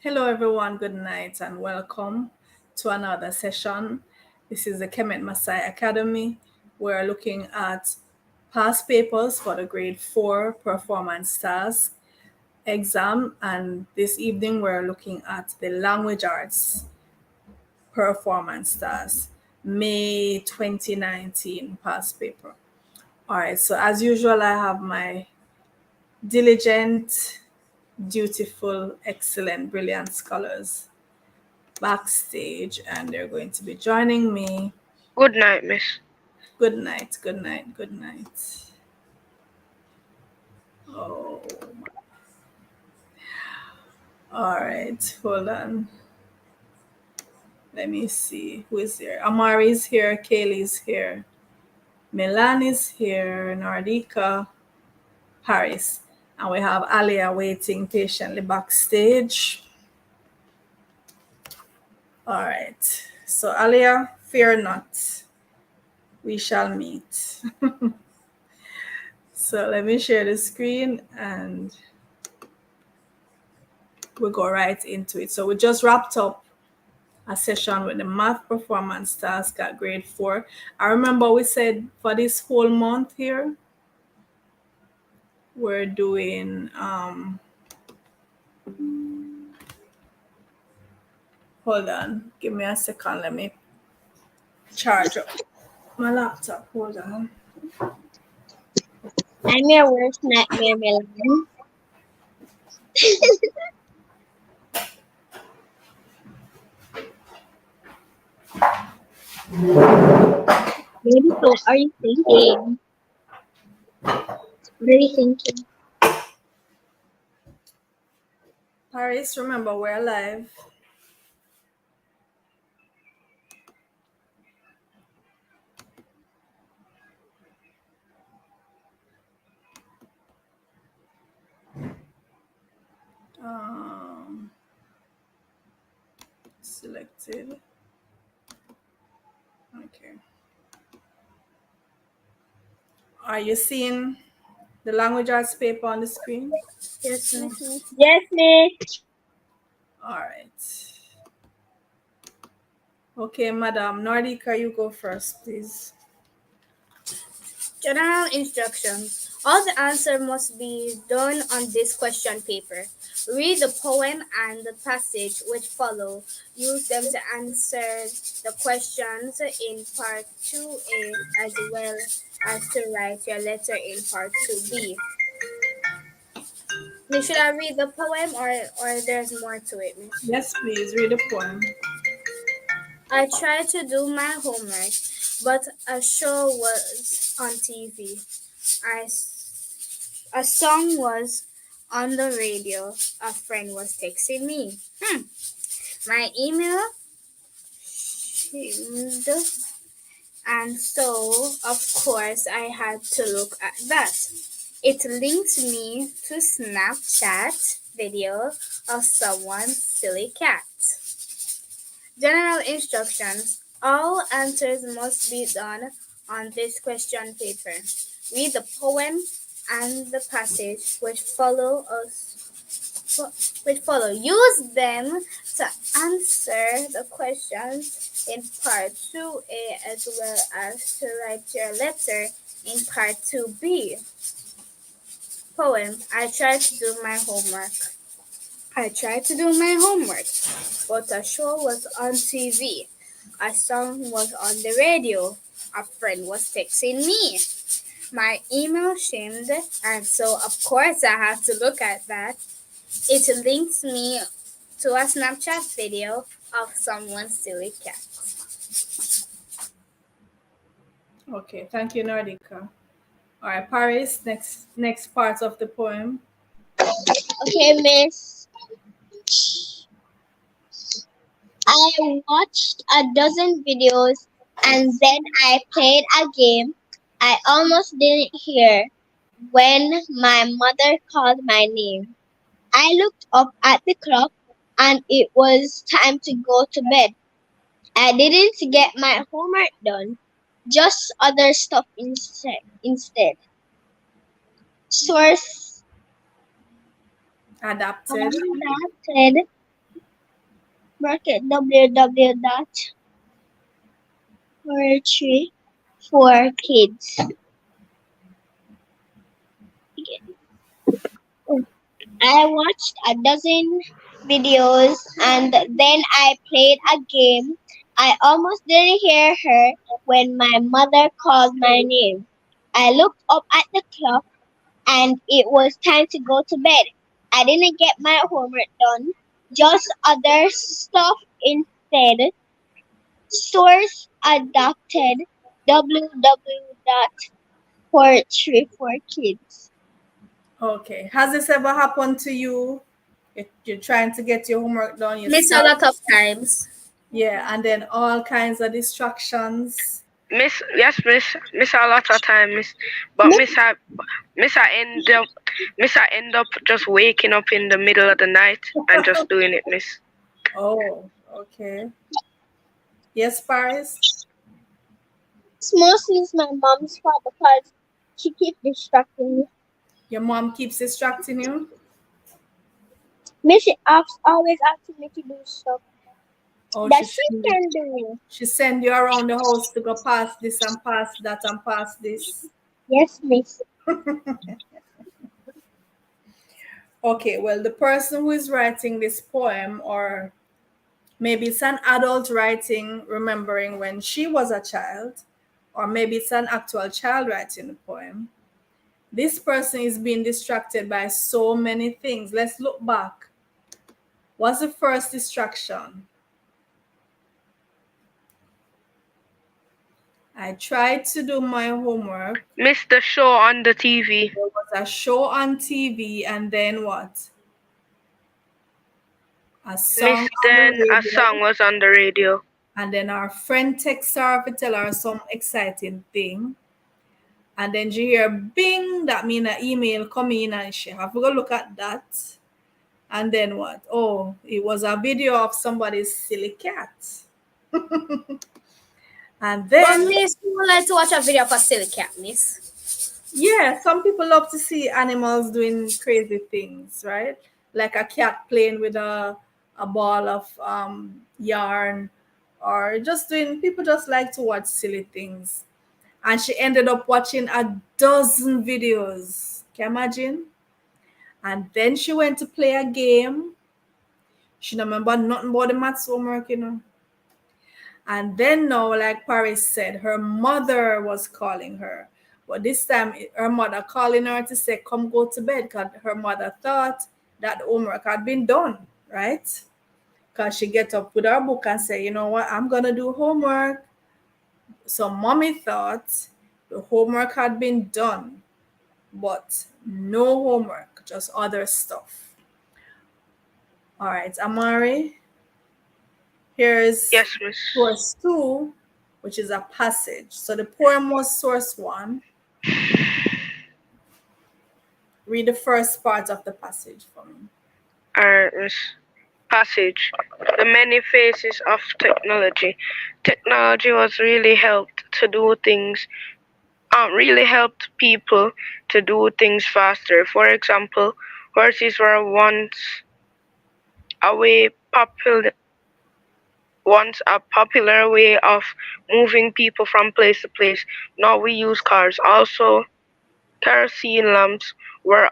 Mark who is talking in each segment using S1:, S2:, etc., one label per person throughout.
S1: Hello, everyone. Good night and welcome to another session. This is the Kemet Masai Academy. We're looking at past papers for the grade 4 performance task exam, and this evening we're looking at the language arts performance task, May 2019 past paper. All right, so as usual, I have my diligent, dutiful, excellent, brilliant scholars backstage, and they're going to be joining me.
S2: Good night, miss.
S1: Good night, good night, good night. Oh, all right, hold on. Let me see who is here. Amari's here, Kaylee's here, Milan is here, Nardika, Paris, and we have Alia waiting patiently backstage. All right, so Alia, fear not, we shall meet. So let me share the screen and we'll go right into it. So we just wrapped up a session with the math performance task at grade 4. I remember we said for this whole month here, we're doing, hold on, give me a second, let me charge up my laptop, hold on.
S3: I'm your worst nightmare, Milan. Baby, so are you thinking? What are you thinking?
S1: Paris, remember we're live. Selected. Okay. Are you seeing the language arts paper on the screen?
S3: Yes, miss. Yes, miss.
S1: All right. Okay, Madam Nordika, you go first, please.
S4: General instructions. All the answer must be done on this question paper. Read the poem and the passage which follow. Use them to answer the questions in part 2A as well as to write your letter in part 2B. Should I read the poem or there's more to it, miss?
S1: Yes, please, read the poem.
S4: I tried to do my homework, but a show was on TV. A song was on the radio. A friend was texting me. My email shimmed, and so of course I had to look at that. It linked me to Snapchat video of someone's silly cat. General instructions. All answers must be done on this question paper. Read the poem and the passage which follow. Use them to answer the questions in part 2A as well as to write your letter in part 2B. Poem. I tried to do my homework. I tried to do my homework, but a show was on TV. A song was on the radio. A friend was texting me. My email shimmed, and so of course I had to look at that. It links me to a Snapchat video of someone's silly cat.
S1: Okay, thank you, Nordika. All right, Paris, next part of the poem.
S3: Okay, miss. I watched a dozen videos and then I played a game I almost didn't hear when my mother called my name. I looked up at the clock and it was time to go to bed. I didn't get my homework done, just other stuff instead. Source
S1: Adapted.
S3: adapted bracket www.poetry4kids. I watched a dozen videos and then I played a game. I almost didn't hear her when my mother called my name. I looked up at the clock and it was time to go to bed. I didn't get my homework done, just other stuff instead. Source adopted www.poetry4kids.
S1: Okay. Has this ever happened to you? You're trying to get your homework done, you
S4: Miss a
S1: start,
S4: lot of times.
S1: yeah, and then all kinds of distractions.
S2: Miss, yes, miss a lot of time, miss. But miss I end up just waking up in the middle of the night and just doing it, miss.
S1: Oh, okay. Yes, Paris?
S3: It's mostly my mom's fault because she keeps distracting me.
S1: Your mom keeps distracting you?
S3: Missy always asking me to do stuff
S1: Oh,
S3: that she can do.
S1: she send you around the house to go past this and past that and past this.
S3: Yes, miss.
S1: Okay, well, the person who is writing this poem, or maybe it's an adult writing, remembering when she was a child, or maybe it's an actual child writing the poem. This person is being distracted by so many things. Let's look back. What's the first distraction? I tried to do my homework.
S2: Miss the show on the TV.
S1: There was a show on TV, and then what? A
S2: Miss
S1: song on the
S2: then a
S1: radio,
S2: song was on the radio.
S1: and then our friend texts her to tell her some exciting thing. And then she hear bing, that mean an email come in, and she have to go look at that. And then what? Oh, it was a video of somebody's silly cat. And
S4: But
S1: then,
S4: Miss, you would like to watch a video of a silly cat, Miss.
S1: yeah, some people love to see animals doing crazy things, right? Like a cat playing with a ball of yarn, or just doing, people just like to watch silly things. And she ended up watching a dozen videos. Can you imagine? And then she went to play a game. She don't remember nothing about the maths homework. And then now, like Paris said, her mother was calling her. But this time, her mother calling her to say, come go to bed, because her mother thought that the homework had been done, right? Because she get up with her book and say, you know what, I'm going to do homework. So mommy thought the homework had been done, but no homework, just other stuff. All right, Amari, here's
S2: Yes, miss.
S1: source 2, which is a passage. So the poem was source 1. Read the first part of the passage for me.
S2: Alright, miss. Passage. The many faces of technology. Technology was really helped to do things. Really helped people to do things faster. For example, horses were a way popular once a popular way of moving people from place to place. Now we use cars. Also, kerosene lamps were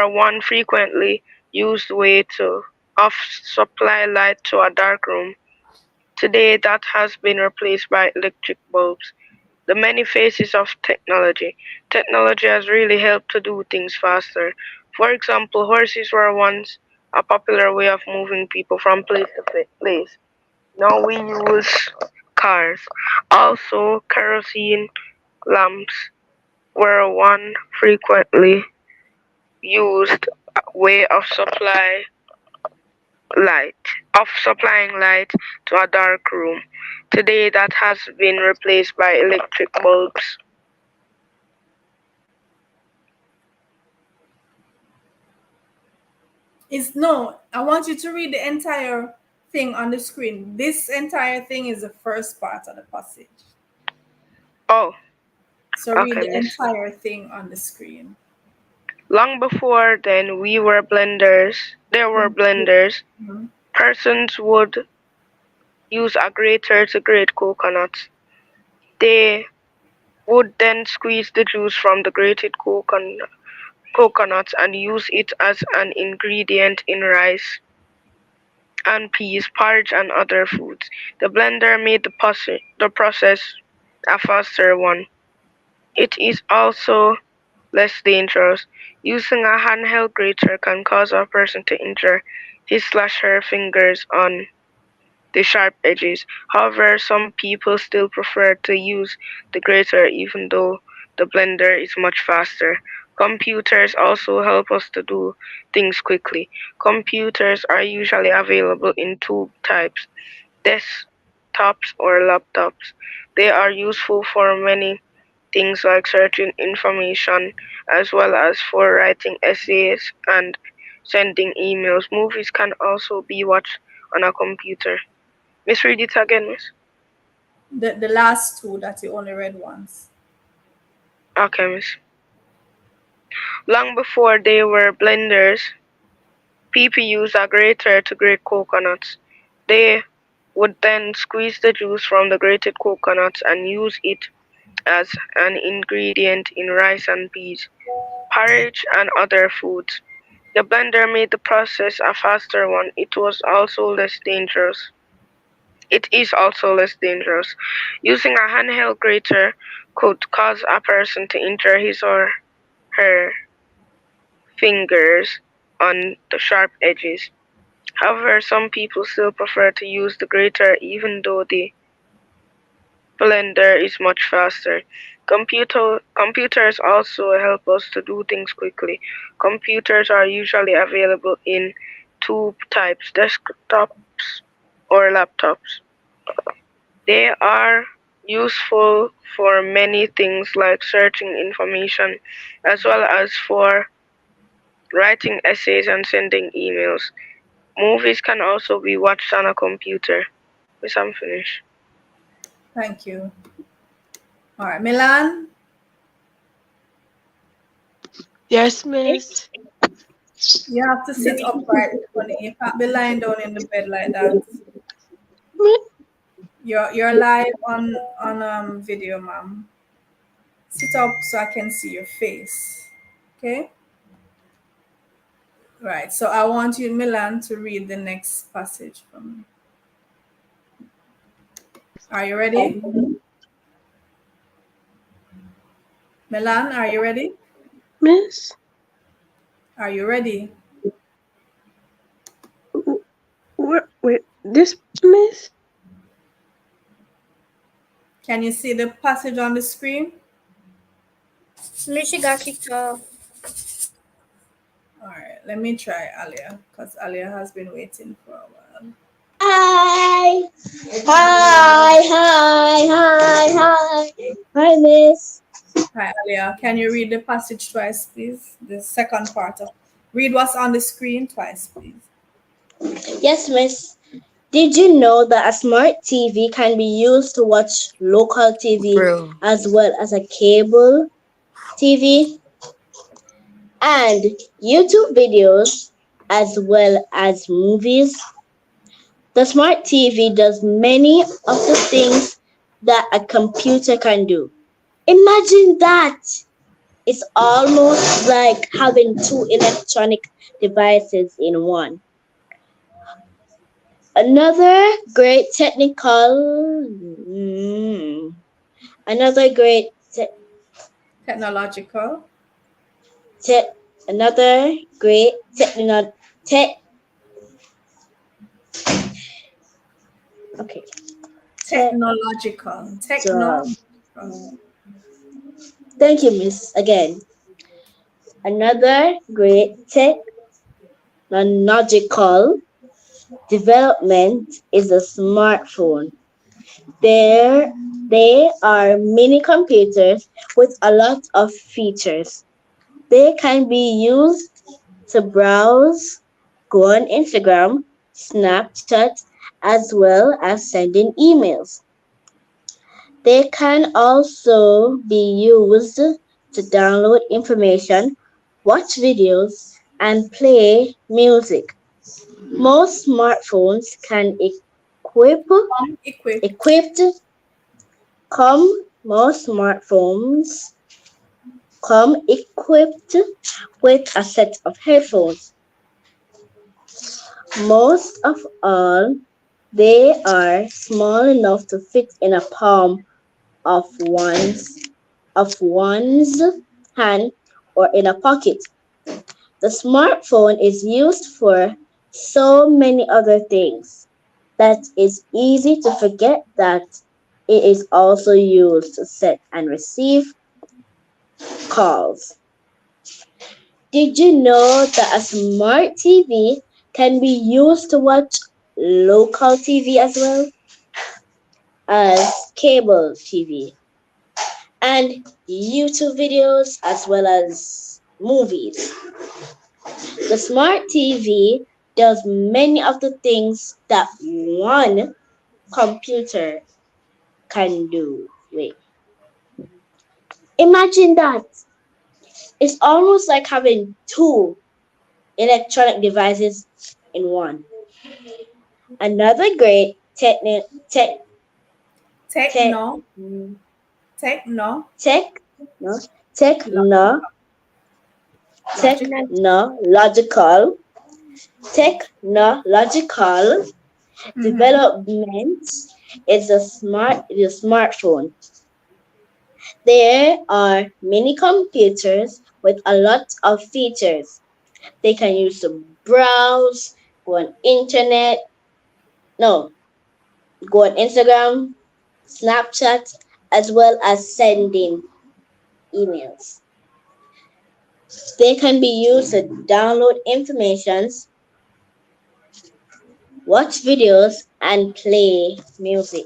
S2: one frequently used way to of supply light to a dark room. Today that has been replaced by electric bulbs. The many faces of technology. Technology has really helped to do things faster. For example, horses were once a popular way of moving people from place to place. Now we use cars. Also, kerosene lamps were one frequently used way light of supplying light to a dark room. Today that has been replaced by electric bulbs.
S1: No, I want you to read the entire thing on the screen. This entire thing is the first part of the passage.
S2: Oh,
S1: So read
S2: okay,
S1: the
S2: miss.
S1: entire thing on the screen.
S2: Long before then there were blenders.
S1: Mhm.
S2: Persons would use a grater to grate coconuts. They would then squeeze the juice from the grated coconuts and use it as an ingredient in rice and peas, porridge, and other foods. The blender made the process a faster one. It is also less dangerous. Using a handheld grater can cause a person to injure his/her fingers on the sharp edges. However, some people still prefer to use the grater even though the blender is much faster. Computers also help us to do things quickly. Computers are usually available in two types: desktops or laptops. They are useful for many things like searching information as well as for writing essays and sending emails. Movies can also be watched on a computer. Miss, read it again, Miss.
S1: The last two that you only read once.
S2: Okay, Miss. Long before they were blenders, people used a grater to grate coconuts. They would then squeeze the juice from the grated coconuts and use it as an ingredient in rice and peas, porridge, and other foods. The blender made the process a faster one. It is also less dangerous. Using a handheld grater could cause a person to injure his or her fingers on the sharp edges. However, some people still prefer to use the grater even though the blender is much faster. Computers also help us to do things quickly. Computers are usually available in two types: desktops or laptops. They are useful for many things like searching information as well as for writing essays and sending emails. Movies can also be watched on a computer. Miss, I'm finished.
S1: Thank you. All right, Milan,
S5: Yes, Miss.
S1: you have to sit upright, honey. You can't be lying down in the bed like that. You're live on video, ma'am. Sit up so I can see your face. Okay? Right. So I want you, Milan, to read the next passage for me. Are you ready? Milan, are you ready?
S5: Miss?
S1: Are you ready?
S5: Wait, this Miss?
S1: Can you see the passage on the screen?
S4: Miss, she got kicked off.
S1: All right. Let me try Alia because Alia has been waiting for a while.
S3: Hi. Hi, hi, hi, hi. Hi, miss.
S1: Hi, Alia. Can you read the passage twice, please? The second part of read what's on the screen twice, please.
S3: Yes, miss. Did you know that a smart TV can be used to watch local TV
S5: Bro.
S3: as well as a cable TV and YouTube videos as well as movies? The smart TV does many of the things that a computer can do. Imagine that! It's almost like having two electronic devices in one. Another great technical, another great
S1: Technological.
S3: te- another great techno, te- okay, te-
S1: Technological.
S3: so,
S1: Technological.
S3: thank you, miss, again. Another great technological development is the smartphone. There, they are mini computers with a lot of features. They can be used to browse, go on Instagram, Snapchat, as well as sending emails. They can also be used to download information, watch videos, and play music. Most smartphones can
S1: Equip.
S3: equipped. Most smartphones come equipped with a set of headphones. Most of all, they are small enough to fit in a palm of one's hand or in a pocket. The smartphone is used for so many other things that it's easy to forget that it is also used to set and receive calls. Did you know that a smart TV can be used to watch local TV as well as cable TV and YouTube videos as well as movies? The smart TV does many of the things that one computer can do. Wait, imagine that. It's almost like having two electronic devices in one. Another great tech,
S1: Techno. Techno.
S3: tech, no,
S1: Logical.
S3: technological technological
S1: Mm-hmm.
S3: development is the smartphone. There are many computers with a lot of features. They can use to browse, go on internet, no, go on Instagram, Snapchat, as well as sending emails. They can be used to download informations, watch videos, and play music.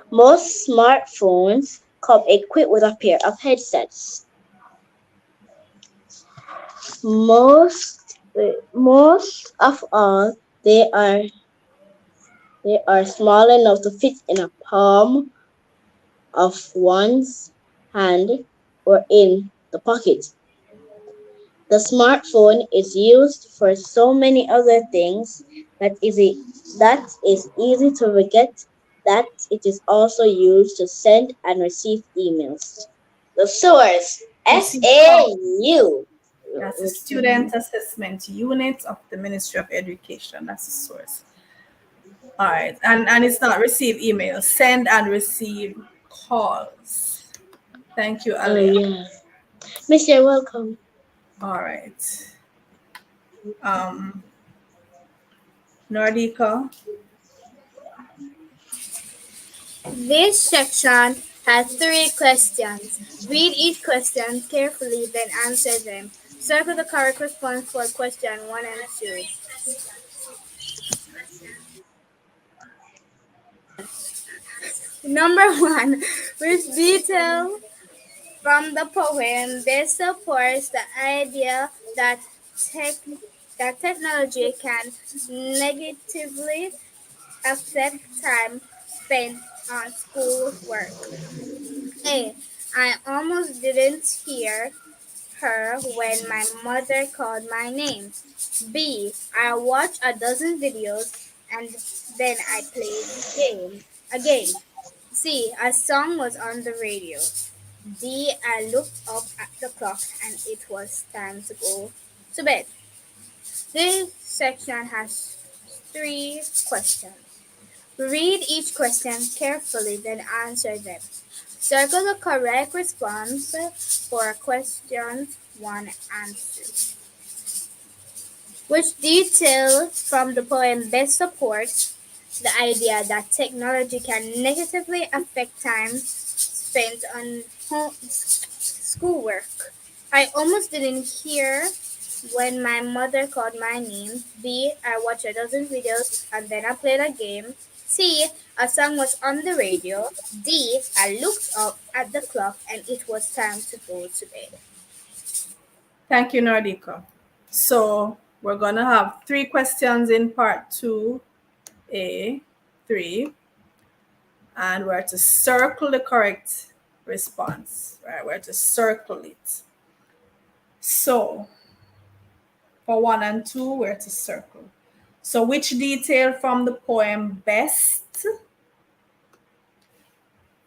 S3: Most smartphones come equipped with a pair of headsets. Most of all, they are small enough to fit in a palm of one's hand or in the pocket. The smartphone is used for so many other things that is easy to forget that it is also used to send and receive emails. The source
S1: This is from
S3: SAU.
S1: that's the Student Assessment Unit of the Ministry of Education. That's the source. All right, and it's not receive emails, send and receive calls. Thank you,
S3: Oh
S1: Alia.
S3: yeah. Miss, you're welcome.
S1: All right, um, Nordika.
S4: This section has three questions. Read each question carefully, then answer them. Circle the correct response for question 1 and 2. Number 1. Which detail from the poem best supports the idea that tech that technology can negatively affect time spent on schoolwork? A. I almost didn't hear her when my mother called my name. B. I watched a dozen videos and then I played a game. C. A song was on the radio. D. I looked up at the clock and it was time to go to bed. This section has three questions. Read each question carefully, then answer them. Circle the correct response for questions 1 and 2. Which detail from the poem best supports the idea that technology can negatively affect time spent on schoolwork? I almost didn't hear when my mother called my name. B. I watched a dozen videos and then I played a game. C. A song was on the radio. D. I looked up at the clock and it was time to go to bed.
S1: Thank you, Nordika. So we're gonna have three questions in part 2A3, and we're to circle the correct response. Right, we're to circle it. So for 1 and 2, we're to circle. So, which detail from the poem best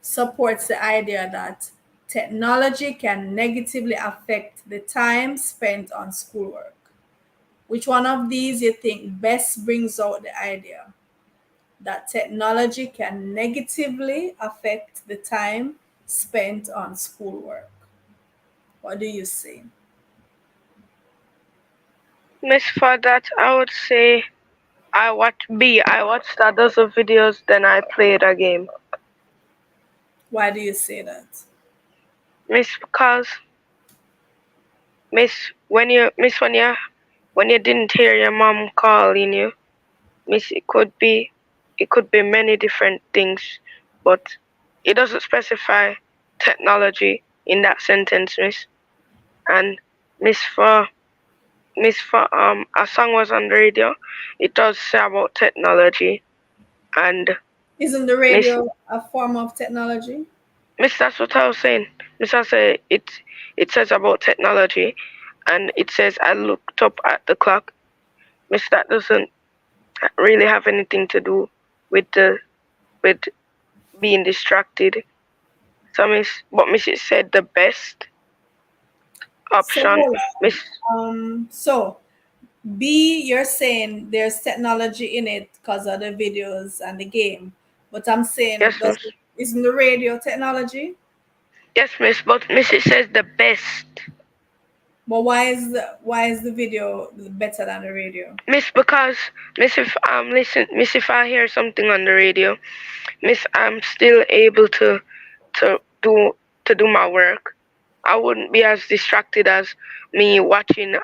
S1: supports the idea that technology can negatively affect the time spent on schoolwork? Which one of these you think best brings out the idea that technology can negatively affect the time spent on schoolwork? What do you say?
S2: Miss, for that, I would say I watched a dozen videos, then I played a game.
S1: Why do you say that?
S2: Miss, because Miss, when you didn't hear your mom calling you, Miss, it could be many different things, but it doesn't specify technology in that sentence, Miss. And Miss, for a song was on the radio, it does say about technology, and
S1: Isn't the
S2: Miss
S1: radio a form of technology?
S2: Miss, that's what I was saying. Miss, I say it says about technology, and it says I looked up at the clock. Miss, that doesn't really have anything to do with the with being distracted. So Miss, it said the best
S1: So
S2: option.
S1: hold
S2: Miss,
S1: on. So B, you're saying there's technology in it because of the videos and the game. But I'm saying,
S2: yes, Miss.
S1: isn't the radio technology?
S2: Yes, Miss. But Miss, it says the best.
S1: But why is the video better than the radio?
S2: Miss, because Miss, if I hear something on the radio, Miss, I'm still able to do to do my work. I wouldn't be as distracted as me watching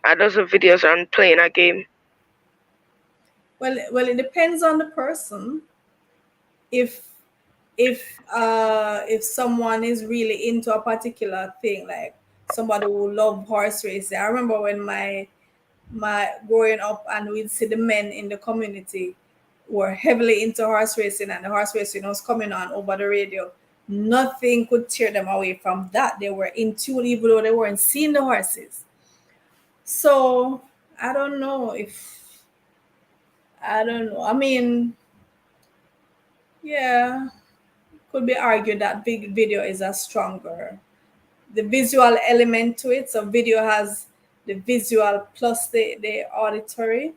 S2: a dozen videos and playing a game.
S1: Well, it depends on the person. If someone is really into a particular thing, like somebody who love horse racing. I remember when my growing up, and we'd see the men in the community were heavily into horse racing, and the horse racing was coming on over the radio. Nothing could tear them away from that. They were in tune, even though they weren't seeing the horses. So I don't know. I mean, yeah, could be argued that big video is a stronger the visual element to it. So video has the visual plus the auditory.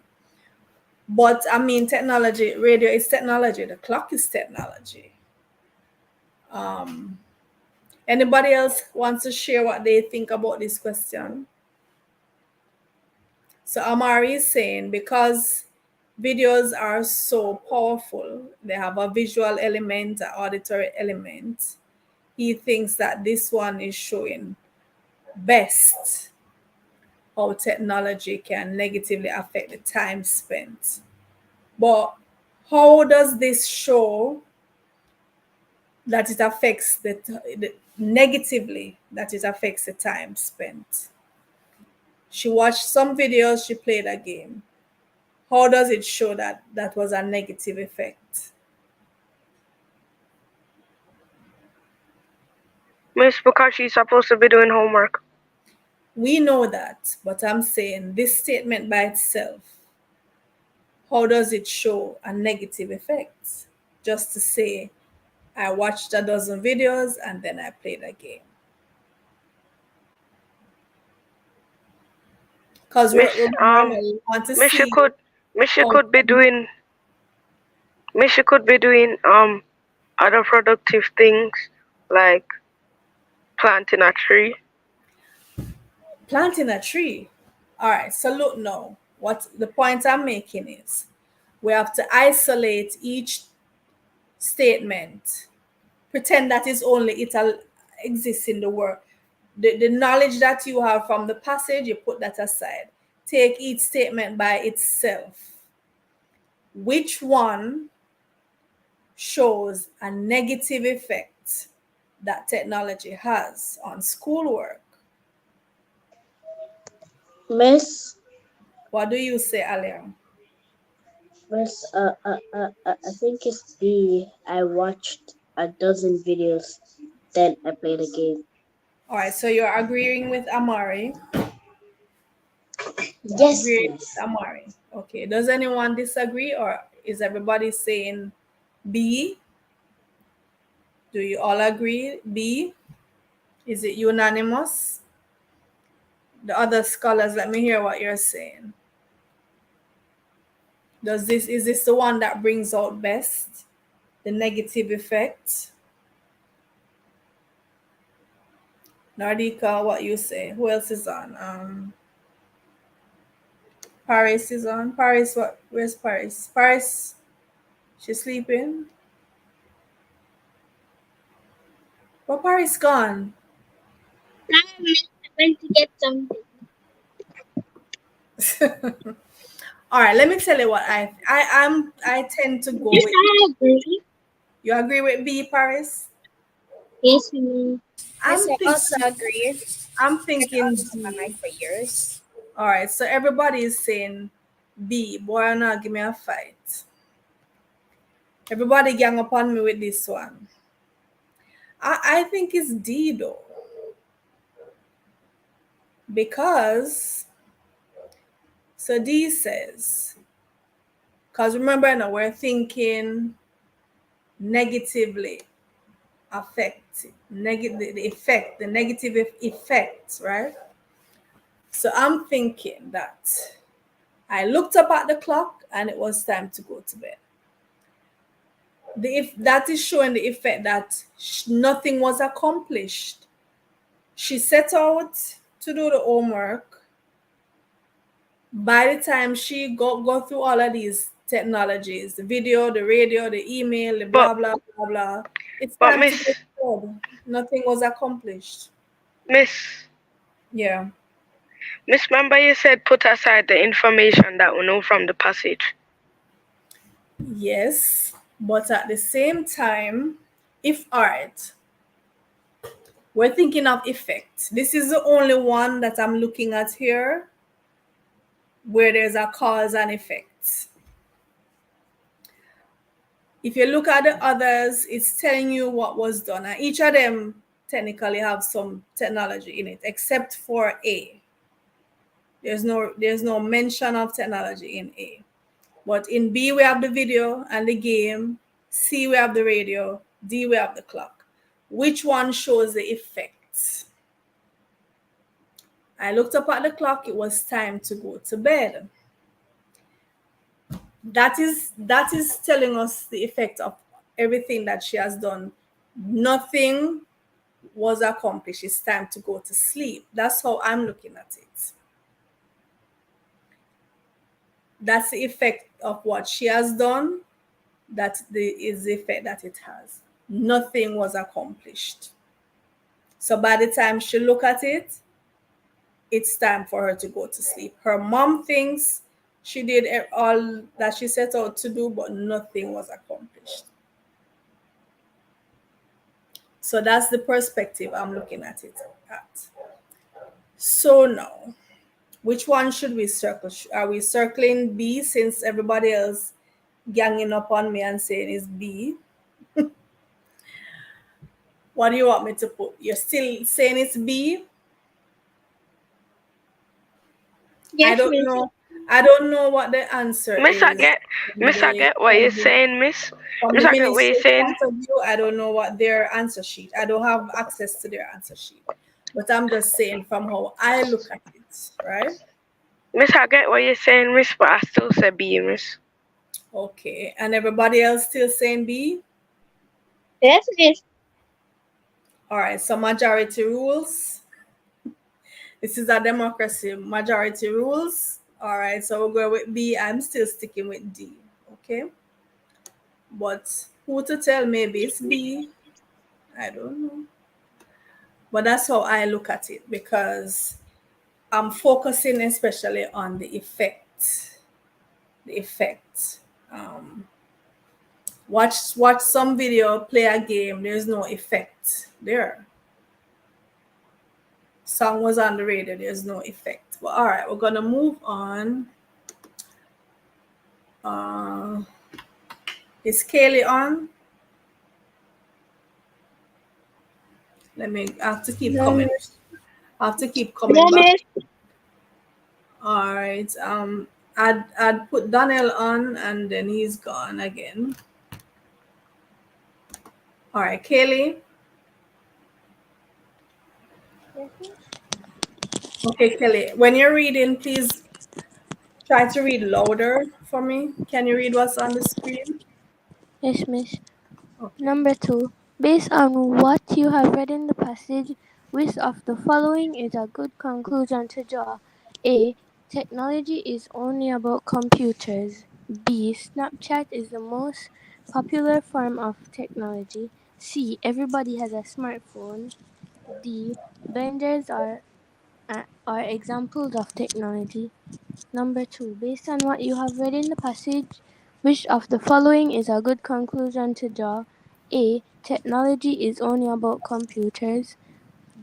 S1: But I mean, technology, radio is technology, the clock is technology. Um, Anybody else wants to share what they think about this question? So Amari is saying because videos are so powerful, they have a visual element, an auditory element. He thinks that this one is showing best how technology can negatively affect the time spent. But how does this show that it affects the negatively, that it affects the time spent? She watched some videos, she played a game. How does it show that that was a negative effect?
S2: Miss, because she's supposed to be doing homework.
S1: We know that, but I'm saying this statement by itself, how does it show a negative effect? Just to say, I watched a dozen videos and then I played a game. Because
S2: Miss,
S1: remember, we want to
S2: Miss, you
S1: see
S2: could Miss, you
S1: how
S2: could be doing Miss, you could be doing other productive things like planting a tree.
S1: planting a tree. All right, so look now, what the point I'm making is we have to isolate each statement, pretend that is only exists in the world. The knowledge that you have from the passage, you put that aside. Take each statement by itself. Which one shows a negative effect that technology has on schoolwork?
S3: Miss,
S1: What do you say, Alia?
S3: I think it's B. I watched a dozen videos, then I played a game.
S1: All right, so you're agreeing with Amari.
S3: Yes,
S1: Agreeing with
S3: Miss.
S1: Amari. Okay, does anyone disagree, or is everybody saying B? Do you all agree B? Is it unanimous? The other scholars, let me hear what you're saying. Is this the one that brings out best the negative effect? Nardika, what you say? Who else is on? Paris is on. Paris, what? Where's Paris? Paris, she's sleeping. But Paris gone.
S3: I went to get something.
S1: All right, let me tell you what I tend to go
S3: Yes,
S1: with.
S3: I agree.
S1: You agree with B, Paris?
S3: Yes, ma'am.
S4: Yes,
S1: I'm
S4: I
S1: thinking.
S4: also agree.
S1: I'm
S4: It
S1: thinking
S4: also on my
S1: B.
S4: mind for years.
S1: All right, so everybody is saying B. Boy, not give me a fight. Everybody gang upon me with this one. I think it's D though, because so D says, because remember now we're thinking negatively affect the negative effects, right? So I'm thinking that I looked up at the clock and it was time to go to bed. If that is showing the effect that nothing was accomplished. She set out to do the homework. By the time she go through all of these technologies, the video, the radio, the email, the
S2: But
S1: blah blah blah blah, it's
S2: but
S1: time to go
S2: Miss
S1: to bed. Nothing was accomplished.
S2: Miss
S1: Yeah.
S2: Miss, remember you said put aside the information that we know from the passage.
S1: Yes, but at the same time, if art, we're thinking of effect. This is the only one that I'm looking at here where there's a cause and effect. If you look at the others, it's telling you what was done. And each of them technically have some technology in it, except for A. There's no mention of technology in A. But in B we have the video and the game, C we have the radio, D we have the clock. Which one shows the effects? I looked up at the clock, it was time to go to bed. That is telling us the effect of everything that she has done. Nothing was accomplished. It's time to go to sleep. That's how I'm looking at it. That's the effect of what she has done. That is the effect that it has. Nothing was accomplished. So by the time she look at it, it's time for her to go to sleep. Her mom thinks she did all that she set out to do, but nothing was accomplished. So that's the perspective I'm looking at it at. So now, which one should we circle? Are we circling B since everybody else ganging up on me and saying it's B? What do you want me to put? You're still saying it's B? I
S3: Yes,
S1: don't
S3: ma'am.
S1: know. I don't know what the answer
S2: Miss, I
S1: is
S2: get
S1: from
S2: Miss, I
S1: the
S2: get what you're saying, Miss.
S1: from
S2: Miss,
S1: the
S2: I get what you're
S1: ministry's
S2: saying.
S1: point of view. I don't know what their answer sheet. I don't have access to their answer sheet. But I'm just saying from how I look at it, right?
S2: Miss, I get what you're saying, Miss, but I still say B, Miss.
S1: Okay. And everybody else still saying B?
S3: Yes, miss.
S1: All right. So majority rules. This is a democracy. Majority rules. All right. So we'll go with B. I'm still sticking with D. Okay. But who to tell? Maybe it's B. I don't know. But that's how I look at it because I'm focusing especially on the effect. The effect. Watch some video, play a game. There's no effect there. Song was on the radio. There's no effect. But all right, we're gonna move on. Uh, is Kaylee on? I have to keep
S3: No,
S1: coming.
S3: miss.
S1: I have to keep
S3: No,
S1: coming back.
S3: miss.
S1: All right. I'd put Daniel on and then he's gone again. All right, Kaylee.
S3: Yes, miss.
S1: Okay, Kelly. When you're reading, please try to read louder for me. Can you read what's on the screen?
S6: Yes, miss.
S1: Okay.
S6: Number 2. Based on what you have read in the passage, which of the following is a good conclusion to draw? A. Technology is only about computers. B. Snapchat is the most popular form of technology. C. Everybody has a smartphone. D. Blenders are examples of technology. Number 2. Based on what you have read in the passage, which of the following is a good conclusion to draw? A. Technology is only about computers.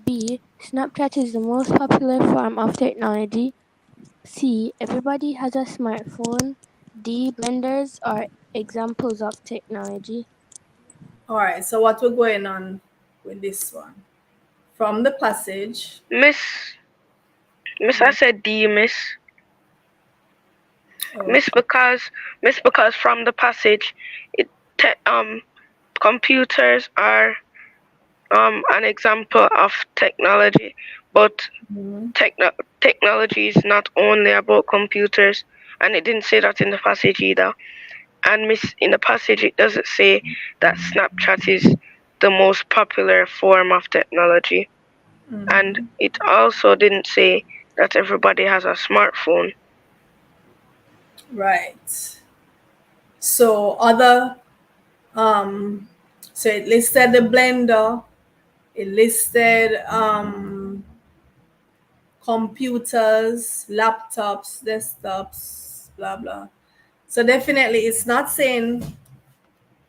S6: B. Snapchat is the most popular form of technology. C. Everybody has a smartphone. D. Blenders are examples of technology.
S1: All right. So what we're going on with this one? From the passage.
S2: Miss, I said D, Miss.
S1: Oh,
S2: Miss, because from the passage, it computers are an example of technology, but
S1: mhm.
S2: technology is not only about computers, and it didn't say that in the passage either. And Miss, in the passage, it doesn't say that Snapchat is the most popular form of technology, and it also didn't say that everybody has a smartphone.
S1: Right. So other so it listed the blender, it listed computers, laptops, desktops, blah blah. So definitely it's not saying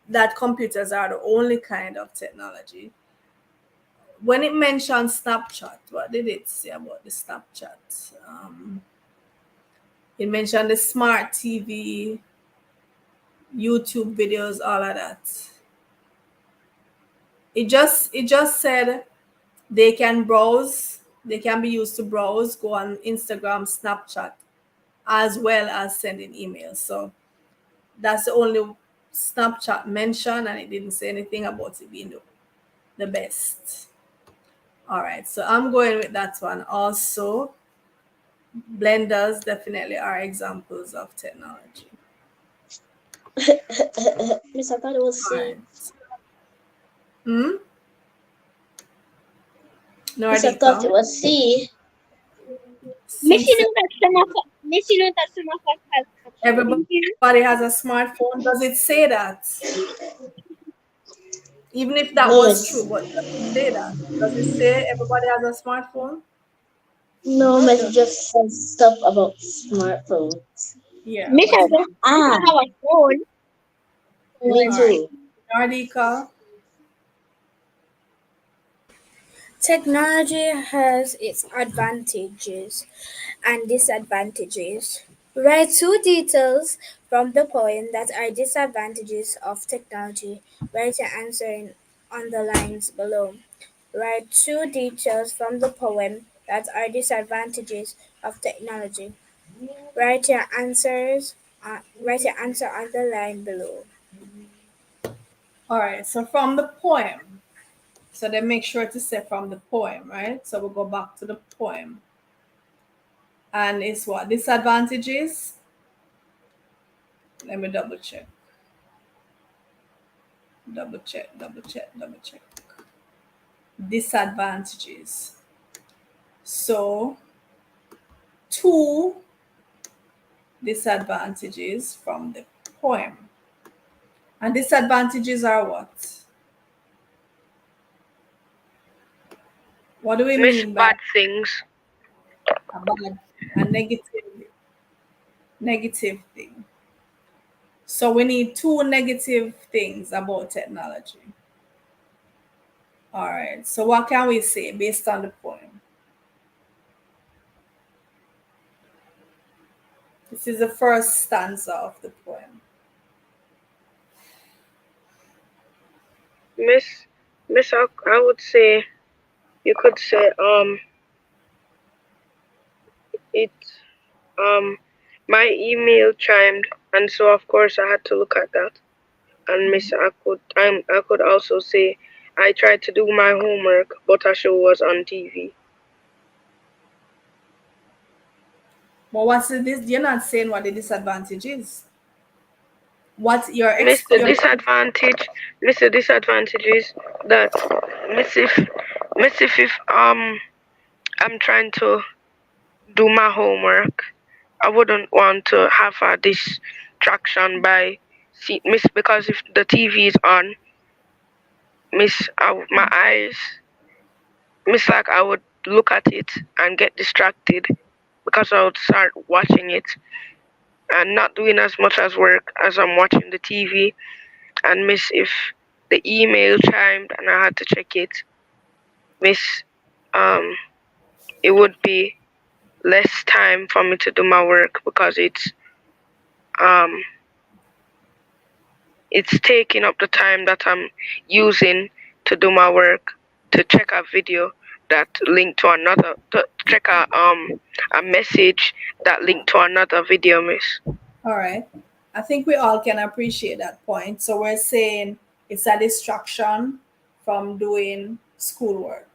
S1: that computers are the only kind of technology. When it mentioned Snapchat, what did it say about the Snapchat? It mentioned the smart TV, YouTube videos, all of that. It just said they can browse, they can be used to browse, go on Instagram, Snapchat, as well as sending emails. So that's the only Snapchat mention, and it didn't say anything about it being the best. All right, so I'm going with that one. Also, blenders definitely are examples of technology.
S3: Miss, I thought it was
S1: All
S3: C.
S1: right. Hmm?
S3: Miss, I thought
S1: Nordika.
S3: it was C.
S1: C said
S3: Miss, you know that some of us has caption in
S1: everybody
S3: here.
S1: has a smartphone. Does it say that? Even if that
S3: No,
S1: was true,
S3: it's
S1: but does it say that? Does it say everybody has a smartphone?
S3: no, Miss, it just says stuff about smartphone.
S1: Yeah,
S3: Miss,
S1: but
S3: I
S1: it
S3: don't have a phone. Me
S1: all right.
S3: too.
S1: Nordika.
S4: Technology has its advantages and disadvantages. Write two details from the poem that are disadvantages of technology. Write your answer on the lines below. Write two details from the poem that are disadvantages of technology. Write your answer on the line below.
S1: All right. So from the poem. So then make sure to say from the poem, right? So we'll go back to the poem. And it's what? Disadvantages? Let me double check. Double check, double check, double check. Disadvantages. So two disadvantages from the poem. And disadvantages are what? What do we
S2: Miss,
S1: mean by
S2: bad things.
S1: a bad, a negative thing? So we need two negative things about technology. All right. So what can we say based on the poem? This is the first stanza of the poem.
S2: Miss, I would say you could say it um My email chimed, and so of course I had to look at that. And Miss, I could also say I tried to do my homework, but a show was on TV.
S1: But what's this? You're not saying what the disadvantage is. What your
S2: Miss,
S1: ex
S2: the
S1: your
S2: disadvantage, Miss, the disadvantage is that Miss if Miss if I'm trying to do my homework, I wouldn't want to have a distraction by Miss, because if the TV is on, Miss, my eyes, Miss, like I would look at it and get distracted because I would start watching it and not doing as much as work as I'm watching the TV. And Miss, if the email chimed and I had to check it, Miss, um, it would be less time for me to do my work because um it's taking up the time that I'm using to do my work, to check a video that linked to another, to check a message that linked to another video, Miss.
S1: all right. I think we all can appreciate that point. So we're saying it's a distraction from doing schoolwork.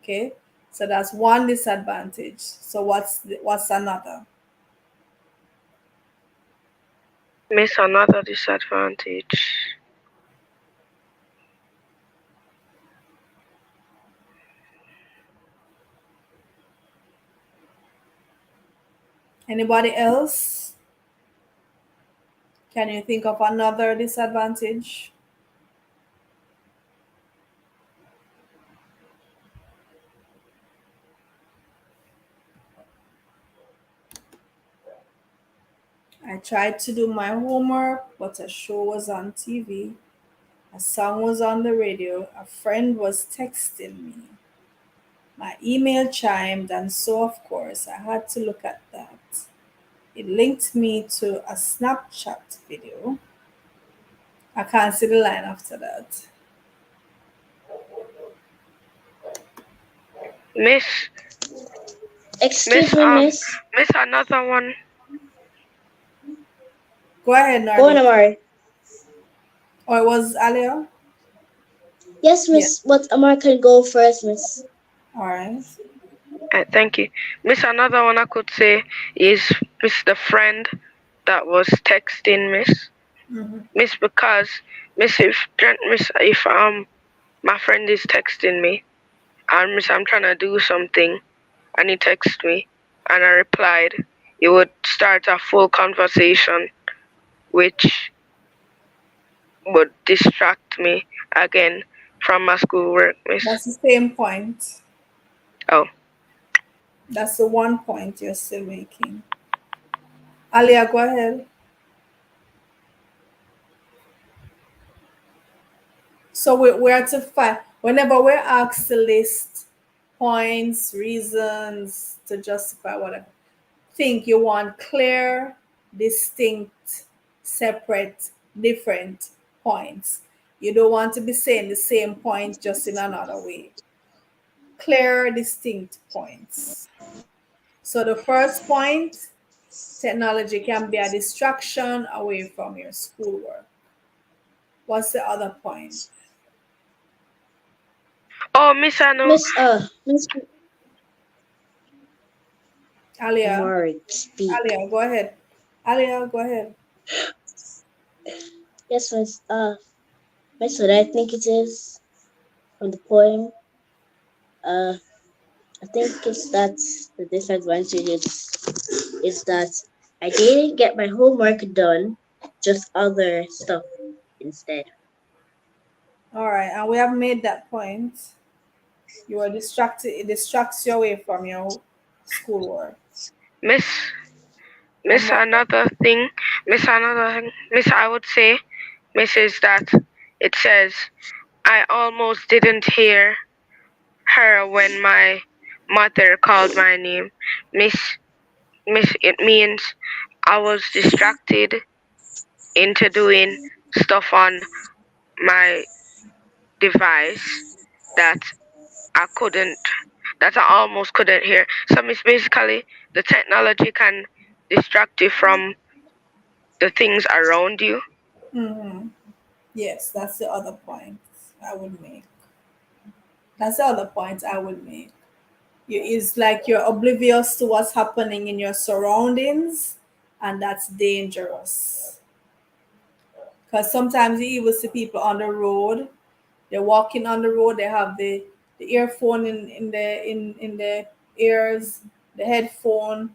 S1: Okay. So that's one disadvantage. So what's another?
S2: Miss, another disadvantage.
S1: Anybody else? Can you think of another disadvantage? I tried to do my homework, but a show was on TV, a song was on the radio, a friend was texting me, my email chimed, and so of course I had to look at that. It linked me to a Snapchat video. I can't see the line after that.
S2: Miss,
S3: Excuse
S2: Miss,
S3: me, miss.
S2: Miss, another one.
S1: Go ahead,
S3: Go on,
S1: Nardi.
S3: Amari.
S1: Or it was Alia?
S3: Yes,
S1: Yeah.
S3: miss, but Amari can go first, miss.
S1: All right.
S2: Thank you. Miss, another one I could say is Miss the friend that was texting Miss.
S1: Mm-hmm.
S2: Miss, because Miss if my friend is texting me and Miss I'm trying to do something and he texts me and I replied, it would start a full conversation which would distract me again from my schoolwork, Miss.
S1: That's the same point.
S2: Oh.
S1: That's the one point you're still making. Alia, go ahead. So we're to find, whenever we're asked to list points, reasons to justify whatever, think you want clear, distinct, separate, different points. You don't want to be saying the same point just in another way. Clear, distinct points. So the first point, technology can be a distraction away from your schoolwork. What's the other point?
S2: Oh, Miss, I know.
S3: Miss
S1: Alia,
S3: Amari, speak.
S1: Alia, go ahead. Alia, go ahead.
S3: Yes, miss. Miss, what I think it is from the poem. Uh, I think it's that the disadvantage is that I didn't get my homework done, just other stuff instead.
S1: All right, and we have made that point. You are distracted, it distracts you away from your schoolwork.
S2: Miss,
S1: And
S2: Miss, another thing, Miss, I would say, Miss, is that it says, I almost didn't hear her when my mother called my name. Miss, it means I was distracted into doing stuff on my device that I couldn't, that I almost couldn't hear. So, Miss, basically, the technology can distract you from the things around you.
S1: Mm-hmm. Yes, that's the other point I would make. That's the other point I would make. It's like you're oblivious to what's happening in your surroundings, and that's dangerous. Because sometimes you even see people on the road. They're walking on the road. They have the earphone in the ears, the headphone,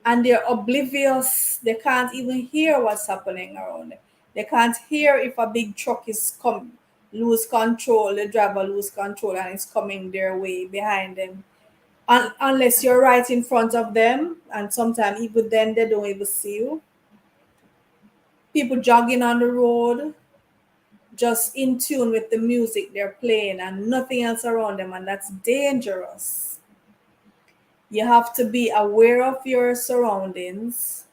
S1: and they're oblivious. They can't even hear what's happening around them. They can't hear if a big truck is come lose control, the driver lose control and it's coming their way behind them. Unless you're right in front of them, and sometimes even then they don't even see you. People jogging on the road, just in tune with the music they're playing and nothing else around them, and that's dangerous. You have to be aware of your surroundings.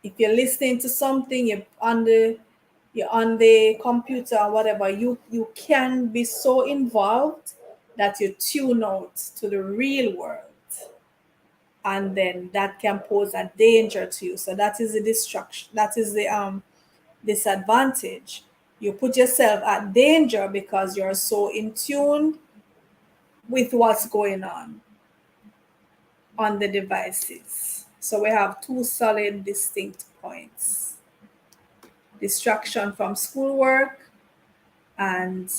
S1: If you're listening to something, you're on the computer or whatever, you can be so involved that you tune out to the real world, and then that can pose a danger to you. So that is the distraction, that is the disadvantage. You put yourself at danger because you're so in tune with what's going on the devices. So we have two solid distinct points: distraction from schoolwork, and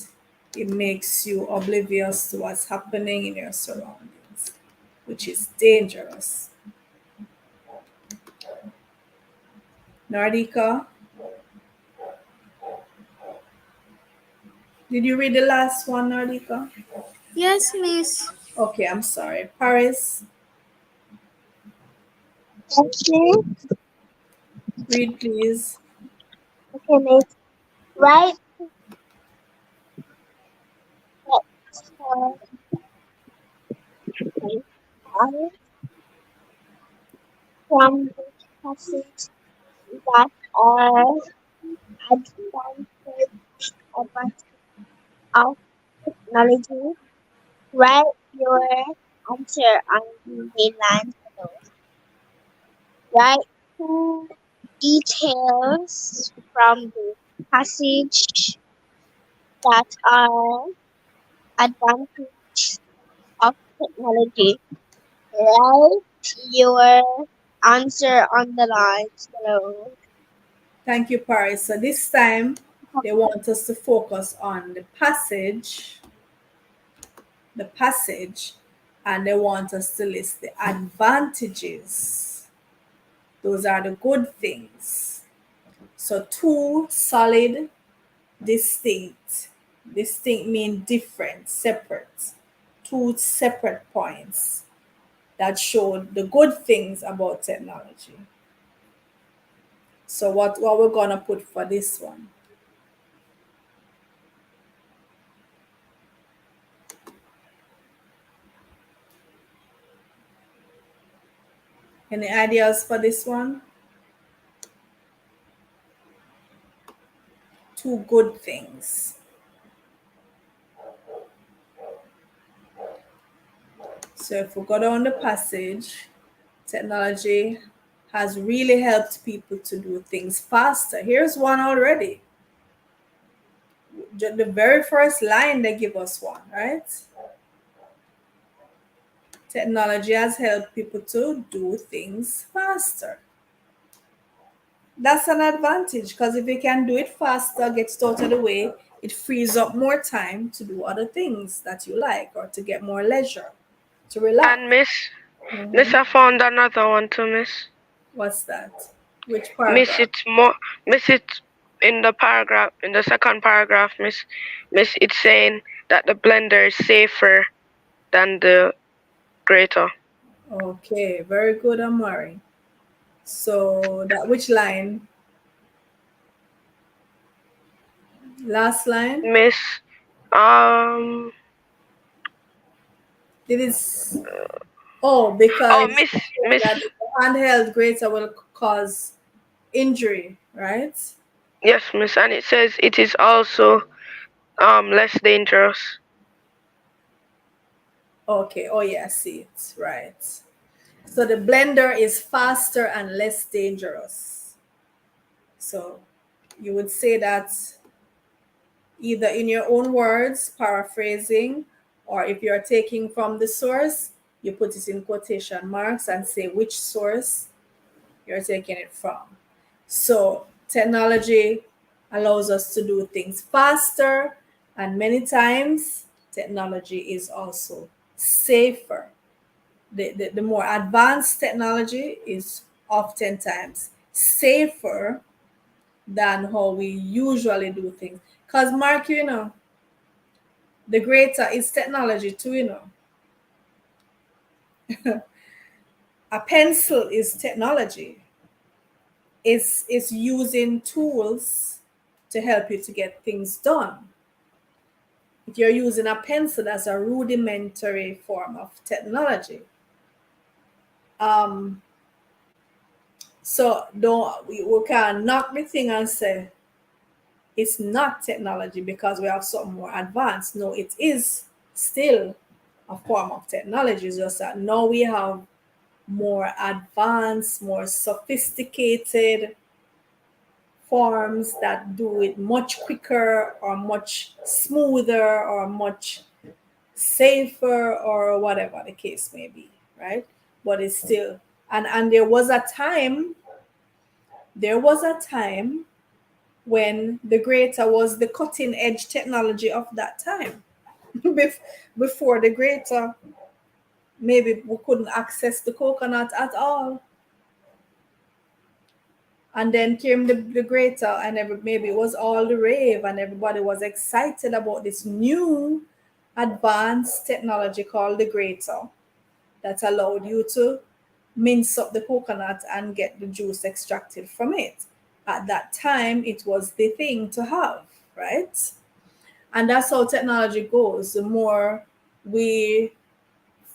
S1: it makes you oblivious to what's happening in your surroundings, which is dangerous. Nardika, did you read the last one, Nardika?
S4: Yes, Miss.
S1: Okay, I'm sorry. Paris,
S3: Okay,
S1: read please.
S3: okay, Miss. Right. uh, from the passage that are advantage advantage of technology. Write your answer on the line below. Write two details from the passage that are advantage of technology. Write your answer on the lines below.
S1: Thank you, Paris. So this time they want us to focus on the passage, and they want us to list the advantages. Those are the good things. So two solid, distinct. Distinct mean different, separate. Two separate points that show the good things about technology. So what we're gonna put for this one? Any ideas for this one? Two good things. So if we go down the passage, technology has really helped people to do things faster. Here's one already. The very first line they give us one, right? Technology has helped people to do things faster. That's an advantage because if you can do it faster, get it out of the way, it frees up more time to do other things that you like or to get more leisure, to relax.
S2: And Miss,
S1: Mhm.
S2: I found another one too, Miss.
S1: What's that? Which
S2: Miss,
S1: paragraph?
S2: it's more, Miss, it's in the paragraph, in the second paragraph, Miss, it's saying that the blender is safer than the grater.
S1: Okay, very good, Amari. So that which line? Last line?
S2: Miss, um,
S1: It is. Oh,
S2: oh,
S1: because
S2: Miss,
S1: that the handheld grater will cause injury, right?
S2: yes, Miss, and it says it is also less dangerous.
S1: Okay. Oh yeah, I see it. Right. So the blender is faster and less dangerous. So you would say that either in your own words, paraphrasing, or if you're taking from the source, you put it in quotation marks and say which source you're taking it from. So technology allows us to do things faster, and many times technology is also safer. The more advanced technology is oftentimes safer than how we usually do things. Because, Mark, the greater is technology too. A pencil is technology. It's using tools to help you to get things done. If you're using a pencil, that's a rudimentary form of technology. Um, so don't we can knock the thing and say it's not technology because we have something more advanced. No, it is still a form of technology. It's just that now we have more advanced, more sophisticated forms that do it much quicker or much smoother or much safer or whatever the case may be, right? But it's still, and there was a time when the grater was the cutting edge technology of that time. Before the grater, maybe we couldn't access the coconut at all. And then came the grater, and maybe it was all the rave, and everybody was excited about this new advanced technology called the grater that allowed you to mince up the coconut and get the juice extracted from it. At that time, it was the thing to have, right? And that's how technology goes. The more we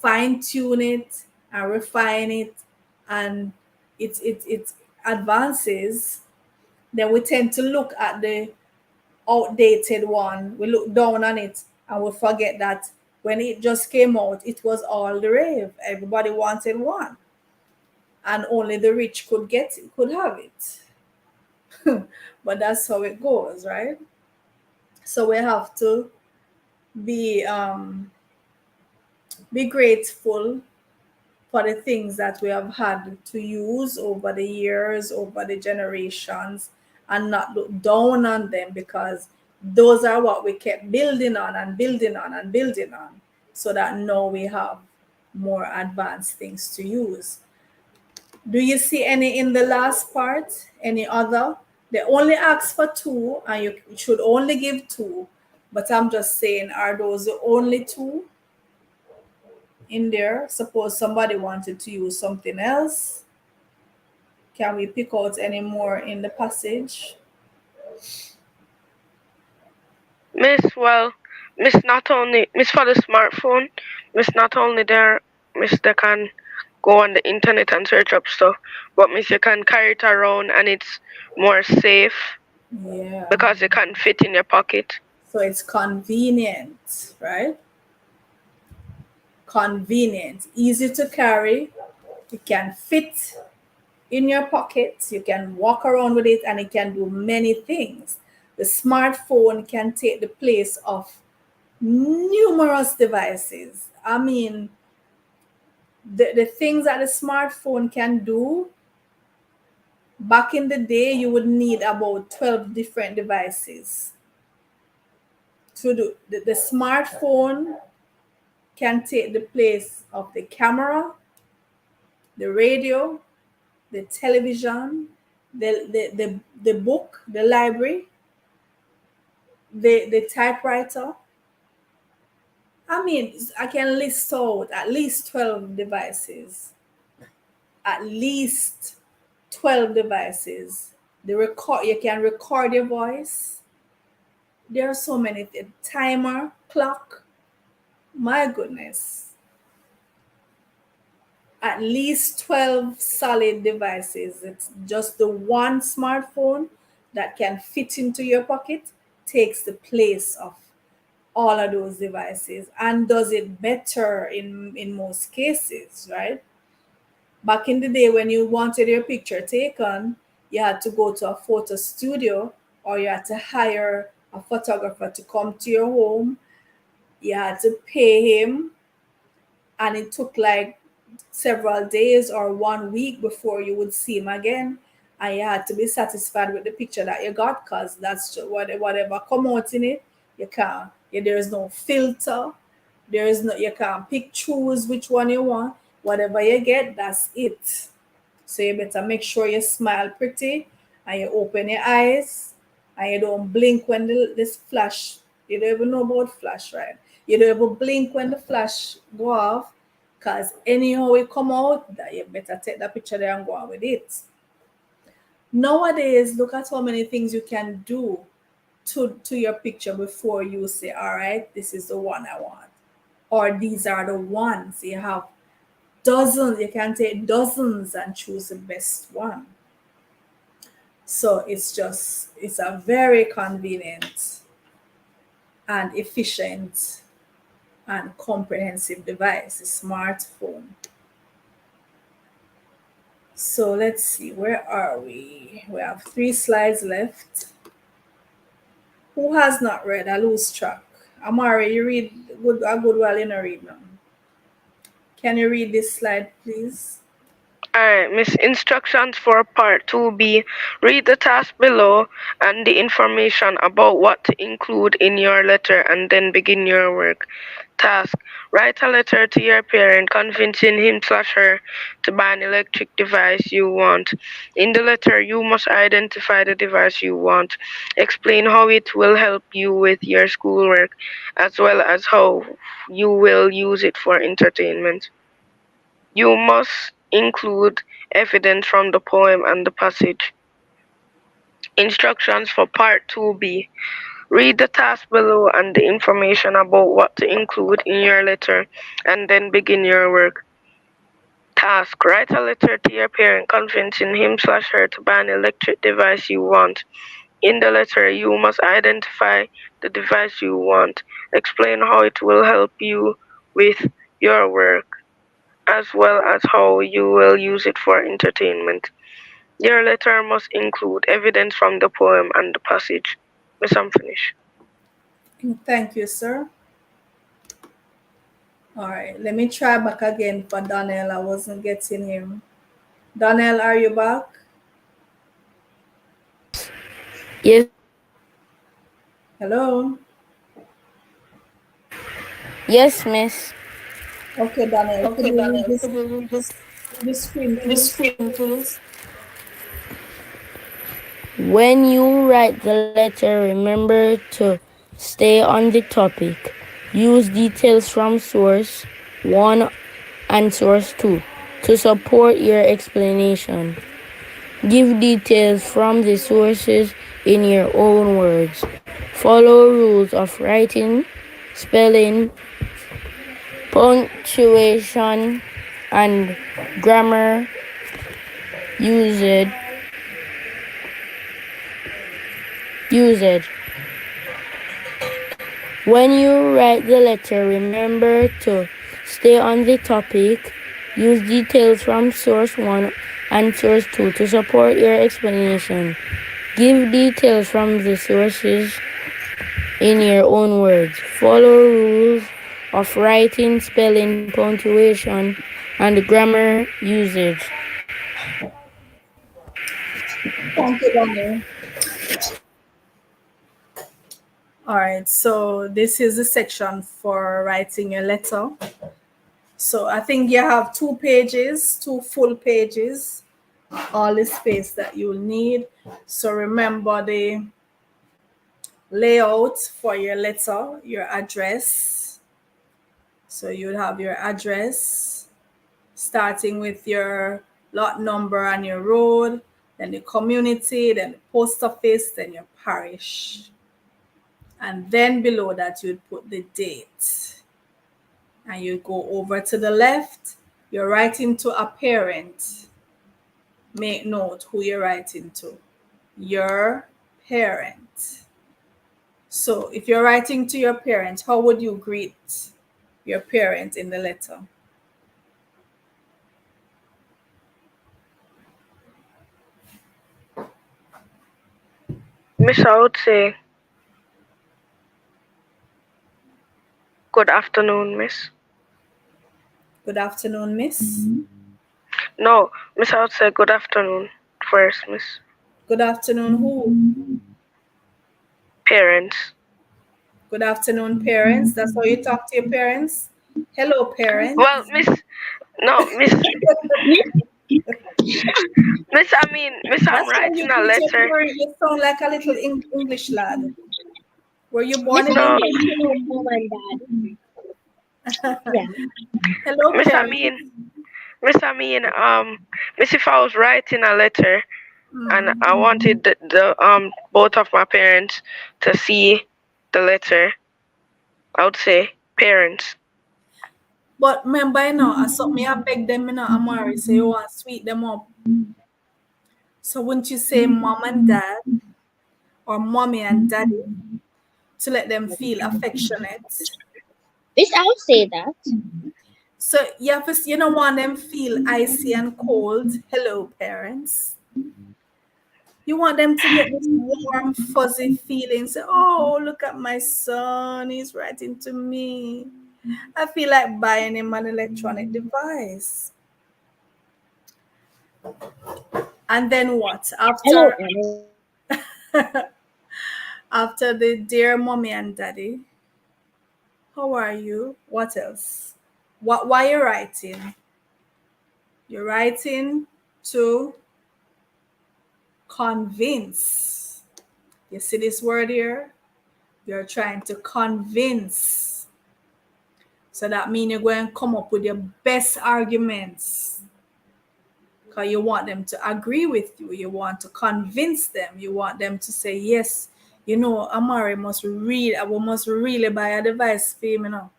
S1: fine tune it and refine it, and it advances, then we tend to look at the outdated one. We look down on it and we forget that when it just came out, it was all the rave. Everybody wanted one, and only the rich could have it. But that's how it goes, right? So we have to be be grateful for the things that we have had to use over the years, over the generations, and not look down on them, because those are what we kept building on and building on and building on, so that now we have more advanced things to use. Do you see any in the last part? Any other? They only ask for two, and you should only give two. But I'm just saying, are those the only two in there? Suppose somebody wanted to use something else. Can we pick out any more in the passage?
S2: Miss, well, Miss for the smartphone, Miss not only there, Miss they can go on the internet and search up stuff, but Miss you can carry it around and it's more safe
S1: Yeah.
S2: because it can fit in your pocket.
S1: So it's convenient, right? Convenient, easy to carry. It can fit in your pocket. You can walk around with it and it can do many things. The smartphone can take the place of numerous devices. I mean, the things that the smartphone can do, back in the day, you would need about 12 different devices to do. The smartphone can take the place of the camera, the radio, the television, the book, the library, the typewriter. I mean, I can list out at least 12 devices. At least 12 devices. The record, you can record your voice. There are so many timer, clock. My goodness. At least 12 solid devices. It's just the one smartphone that can fit into your pocket takes the place of all of those devices and does it better in most cases, right? Back in the day when you wanted your picture taken, you had to go to a photo studio or you had to hire a photographer to come to your home. You had to pay him, and it took like several days or 1 week before you would see him again. And you had to be satisfied with the picture that you got, because that's just whatever come out in it. You can't. There is no filter. There is no. You can't pick choose which one you want. Whatever you get, that's it. So you better make sure you smile pretty and you open your eyes and you don't blink when this flash. You don't even know about flash, right? You don't even blink when the flash go off, because anyhow it come out, that you better take that picture there and go on with it. Nowadays, look at how many things you can do to your picture before you say, all right, this is the one I want. Or these are the ones. You have dozens, you can take dozens and choose the best one. So it's a very convenient and efficient and comprehensive device, a smartphone. So let's see, where are we? We have 3 slides left. Who has not read? I lose track. Amari, you read a good while in a read now. Can you read this slide, please?
S2: Alright, Miss. Instructions for Part 2B. Read the task below and the information about what to include in your letter and then begin your work. Task. Write a letter to your parent convincing him/her to buy an electric device you want. In the letter, you must identify the device you want, explain how it will help you with your schoolwork, as well as how you will use it for entertainment. You must include evidence from the poem and the passage. Instructions for Part 2B. Read the task below and the information about what to include in your letter, and then begin your work. Task. Write a letter to your parent convincing him/her to buy an electric device you want. In the letter, you must identify the device you want, explain how it will help you with your work, as well as how you will use it for entertainment. Your letter must include evidence from the poem and the passage. Miss, I'm finished.
S1: Thank you, sir. All right, let me try back again for Donnell. I wasn't getting him. Donnell, are you back?
S6: Yes,
S1: Hello?
S6: yes, miss.
S1: Okay, Donnell, could you read this screen, please?
S6: When you write the letter, remember to stay on the topic. Use details from source 1 and source 2 to support your explanation. Give details from the sources in your own words. Follow rules of writing, spelling, punctuation, and grammar. Usage. When you write the letter, remember to stay on the topic. Use details from source 1 and source 2 to support your explanation. Give details from the sources in your own words. Follow rules of writing, spelling, punctuation, and grammar usage.
S1: Thank you, Donnell. All right, so this is the section for writing your letter. So I think you have 2 pages, 2 full pages, all the space that you'll need. So remember the layout for your letter, your address. So you'll have your address, starting with your lot number and your road, then the community, then the post office, then your parish. And then below that, you'd put the date. And you go over to the left, you're writing to a parent. Make note who you're writing to. Your parent. So if you're writing to your parent, how would you greet your parent in the letter?
S2: Miss, I would say good afternoon, Miss.
S1: Good afternoon, miss.
S2: No, Miss, I would say good afternoon first, Miss.
S1: Good afternoon, who?
S2: Parents.
S1: Good afternoon, parents. That's how you talk to your parents. Hello, parents.
S2: Well, Miss, no, Miss, Miss, I'm
S1: That's how
S2: writing
S1: you
S2: a
S1: greet your
S2: letter.
S1: parents. You sound like a little English lad. Were you born
S3: Miss
S1: in
S2: No,
S3: Alfred,
S1: England?
S3: hello, mom and dad. Yeah.
S1: Hello,
S2: Miss,
S1: parents.
S2: Miss, Miss, if I was writing a letter and
S1: Hmm.
S2: I wanted the both of my parents to see the letter, I would say parents.
S1: But remember, I saw me, I beg them, Amari, so you want to sweet them up. So wouldn't you say mom and dad or mommy and daddy to let them feel affectionate?
S3: Miss, I'll say that.
S1: So you don't want them feel icy and cold. Hello, parents. You want them to get this warm, fuzzy feeling. Say, oh, look at my son. He's writing to me. I feel like buying him an electronic device. And then what?
S3: Hello,
S1: After
S3: Annie.
S1: after the dear mommy and daddy, how are you? What else? Why you writing? You're writing to convince. You see this word here? You're trying to convince. So that means you're going to come up with your best arguments. Because you want them to agree with you. You want to convince them. You want them to say, yes, Amari we must really buy a device for him.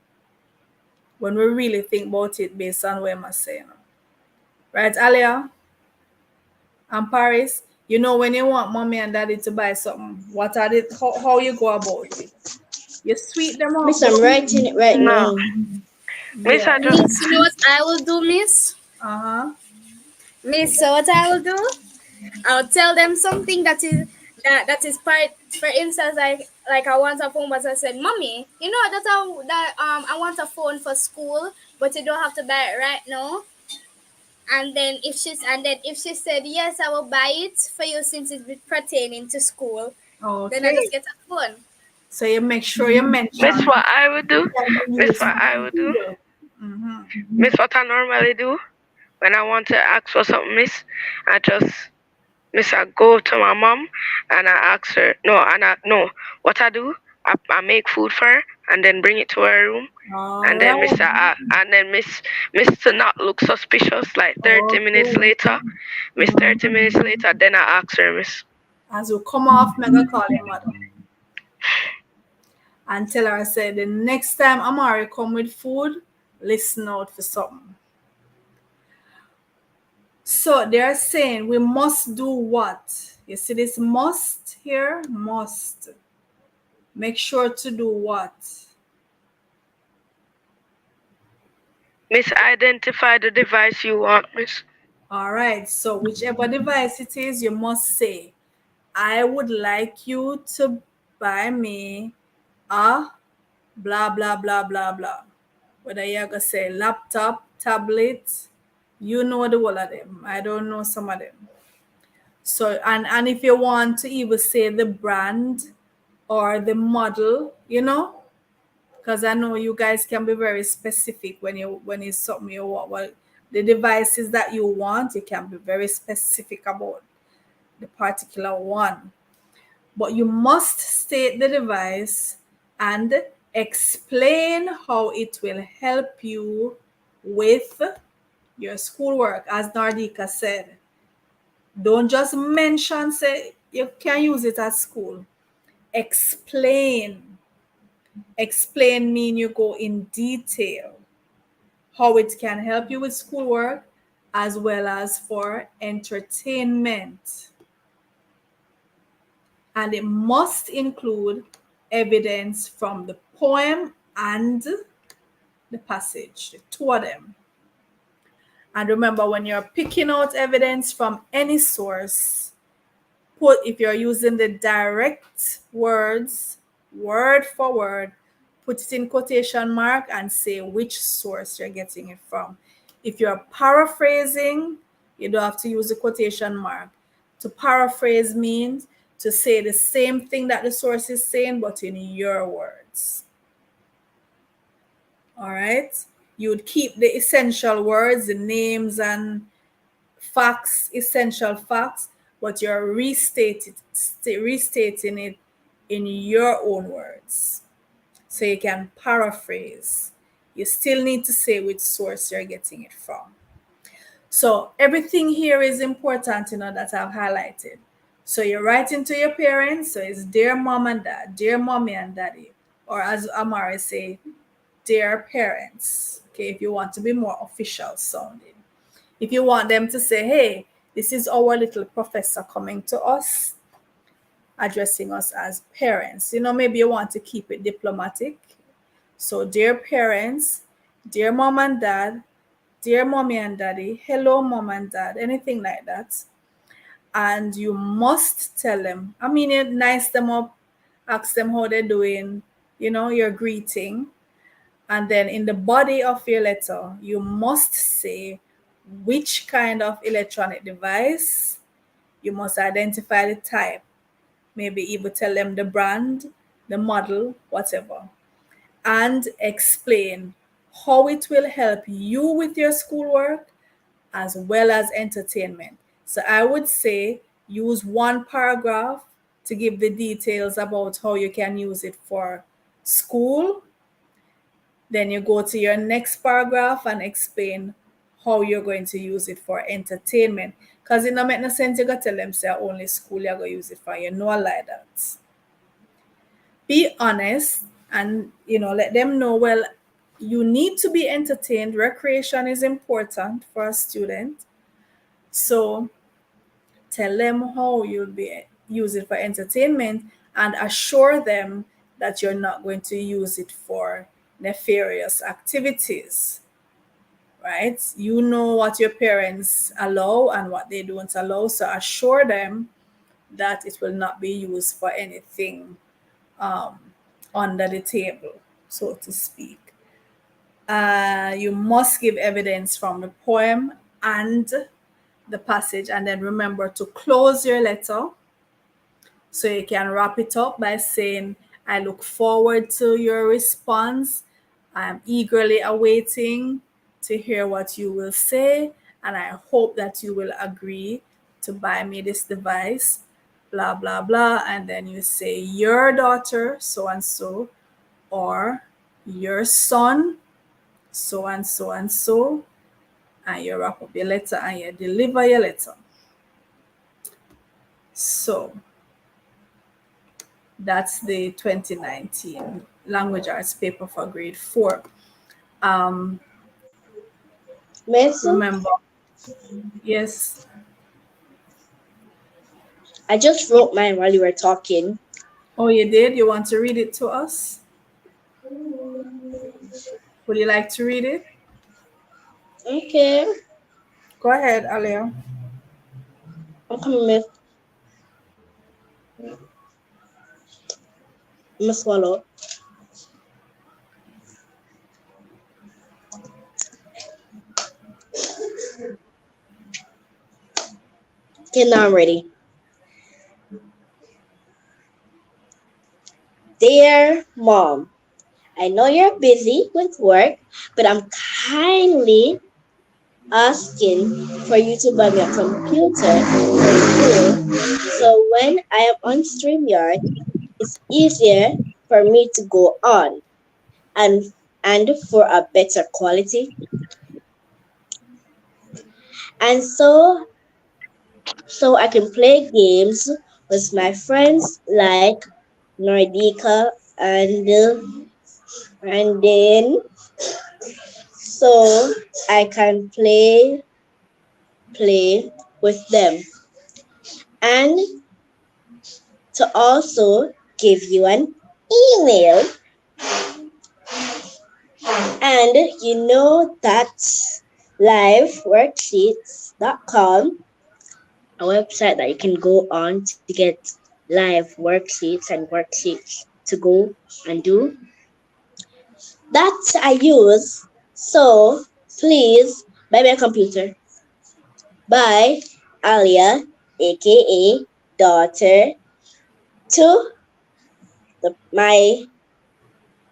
S1: When we really think about it based on what I'm saying. Right, Alia and Paris? When you want mommy and daddy to buy something, what are it? How you go about it? You sweet them up.
S3: Miss, I'm writing it right
S2: No,
S3: now.
S2: Miss,
S1: Yeah.
S2: I just
S4: Miss, you know what I will do, Miss?
S1: Uh-huh.
S4: Miss, so what I will do? I'll tell them something that is part. For instance, like I want a phone, but I said, "Mommy, you know I want a phone for school, but you don't have to buy it right now." And then if she said yes, I will buy it for you since it's pertaining to school. Then I
S1: Okay.
S4: just get a phone.
S1: So you make sure you
S2: Miss,
S1: mention
S2: what I would do.
S1: it can be
S2: Miss,
S1: used
S2: what
S1: for
S2: I would do.
S1: school. Mm-hmm.
S2: Miss, what I normally do when I want to ask for something, Miss, I just Miss, I go to my mom and I ask her. No, no. What I do, I make food for her and then bring it to her room.
S1: All
S2: And then
S1: right.
S2: Miss to not look suspicious. Like 30 minutes
S1: Okay.
S2: later, Miss 30 minutes
S1: Mhm.
S2: later, then I ask her, Miss.
S1: As you come off, mega call your mother and tell her, I said, the next time Amari come with food, listen out for something. So they're saying we must do what? You see this must here? Must. Make sure to do what?
S2: Miss, identify the device you want, Miss.
S1: All right. So whichever device it is, you must say, I would like you to buy me a blah blah blah blah blah. Whether you're gonna say laptop, tablet, you know the whole of them. I don't know some of them. So and if you want to even say the brand or the model, because I know you guys can be very specific when it's something you want. Well, the devices that you want, you can be very specific about the particular one. But you must state the device and explain how it will help you with your schoolwork, as Nardika said. Don't just mention, say you can use it at school. Explain. Explain mean you go in detail how it can help you with schoolwork as well as for entertainment. And it must include evidence from the poem and the passage, the two of them. And remember, when you're picking out evidence from any source, put, if you're using the direct words, word for word, put it in quotation mark and say which source you're getting it from. If you're paraphrasing, you don't have to use the quotation mark. To paraphrase means to say the same thing that the source is saying, but in your words. All right? You would keep the essential words, the names and facts, essential facts, but you're restating it in your own words. So you can paraphrase. You still need to say which source you're getting it from. So everything here is important, that I've highlighted. So you're writing to your parents, so it's dear mom and dad, dear mommy and daddy, or as Amara say, dear parents. Okay, if you want to be more official sounding. If you want them to say, hey, this is our little professor coming to us, addressing us as parents. Maybe you want to keep it diplomatic. So, dear parents, dear mom and dad, dear mommy and daddy, hello, mom and dad, anything like that. And you must tell them, you nice them up, ask them how they're doing, your greeting. And then in the body of your letter, you must say which kind of electronic device. You must identify the type, maybe even tell them the brand, the model, whatever, and explain how it will help you with your schoolwork as well as entertainment. So I would say use one paragraph to give the details about how you can use it for school. Then you go to your next paragraph and explain how you're going to use it for entertainment. Because it don't make no sense you gotta tell them say only school you're gonna use it for. You know like that. Be honest and let them know, well, you need to be entertained. Recreation is important for a student. So tell them how you'll be use it for entertainment and assure them that you're not going to use it for nefarious activities. Right? You know what your parents allow and what they don't allow, so assure them that it will not be used for anything under the table, so to speak. You must give evidence from the poem and the passage, and then remember to close your letter. So you can wrap it up by saying, I look forward to your response. I am eagerly awaiting to hear what you will say, and I hope that you will agree to buy me this device, blah, blah, blah. And then you say, your daughter, so and so, or your son, so and so and so, and you wrap up your letter and you deliver your letter. So that's the 2019 language arts paper for grade 4. Remember, yes.
S3: I just wrote mine while you were talking.
S1: Oh, you did? You want to read it to us? Would you like to read it?
S3: Okay.
S1: Go ahead, Alia.
S3: I'm coming, Miss. I'm gonna swallow. Okay, now I'm ready. Dear Mom, I know you're busy with work, but I'm kindly asking for you to buy me a computer for school so when I am on StreamYard, it's easier for me to go on and for a better quality. And so I can play games with my friends like Nordica and then so I can play with them and to also give you an email. And you know that liveworksheets.com a website that you can go on to get live worksheets to go and do. That I use. So please buy me a computer. By Alia, aka daughter, to my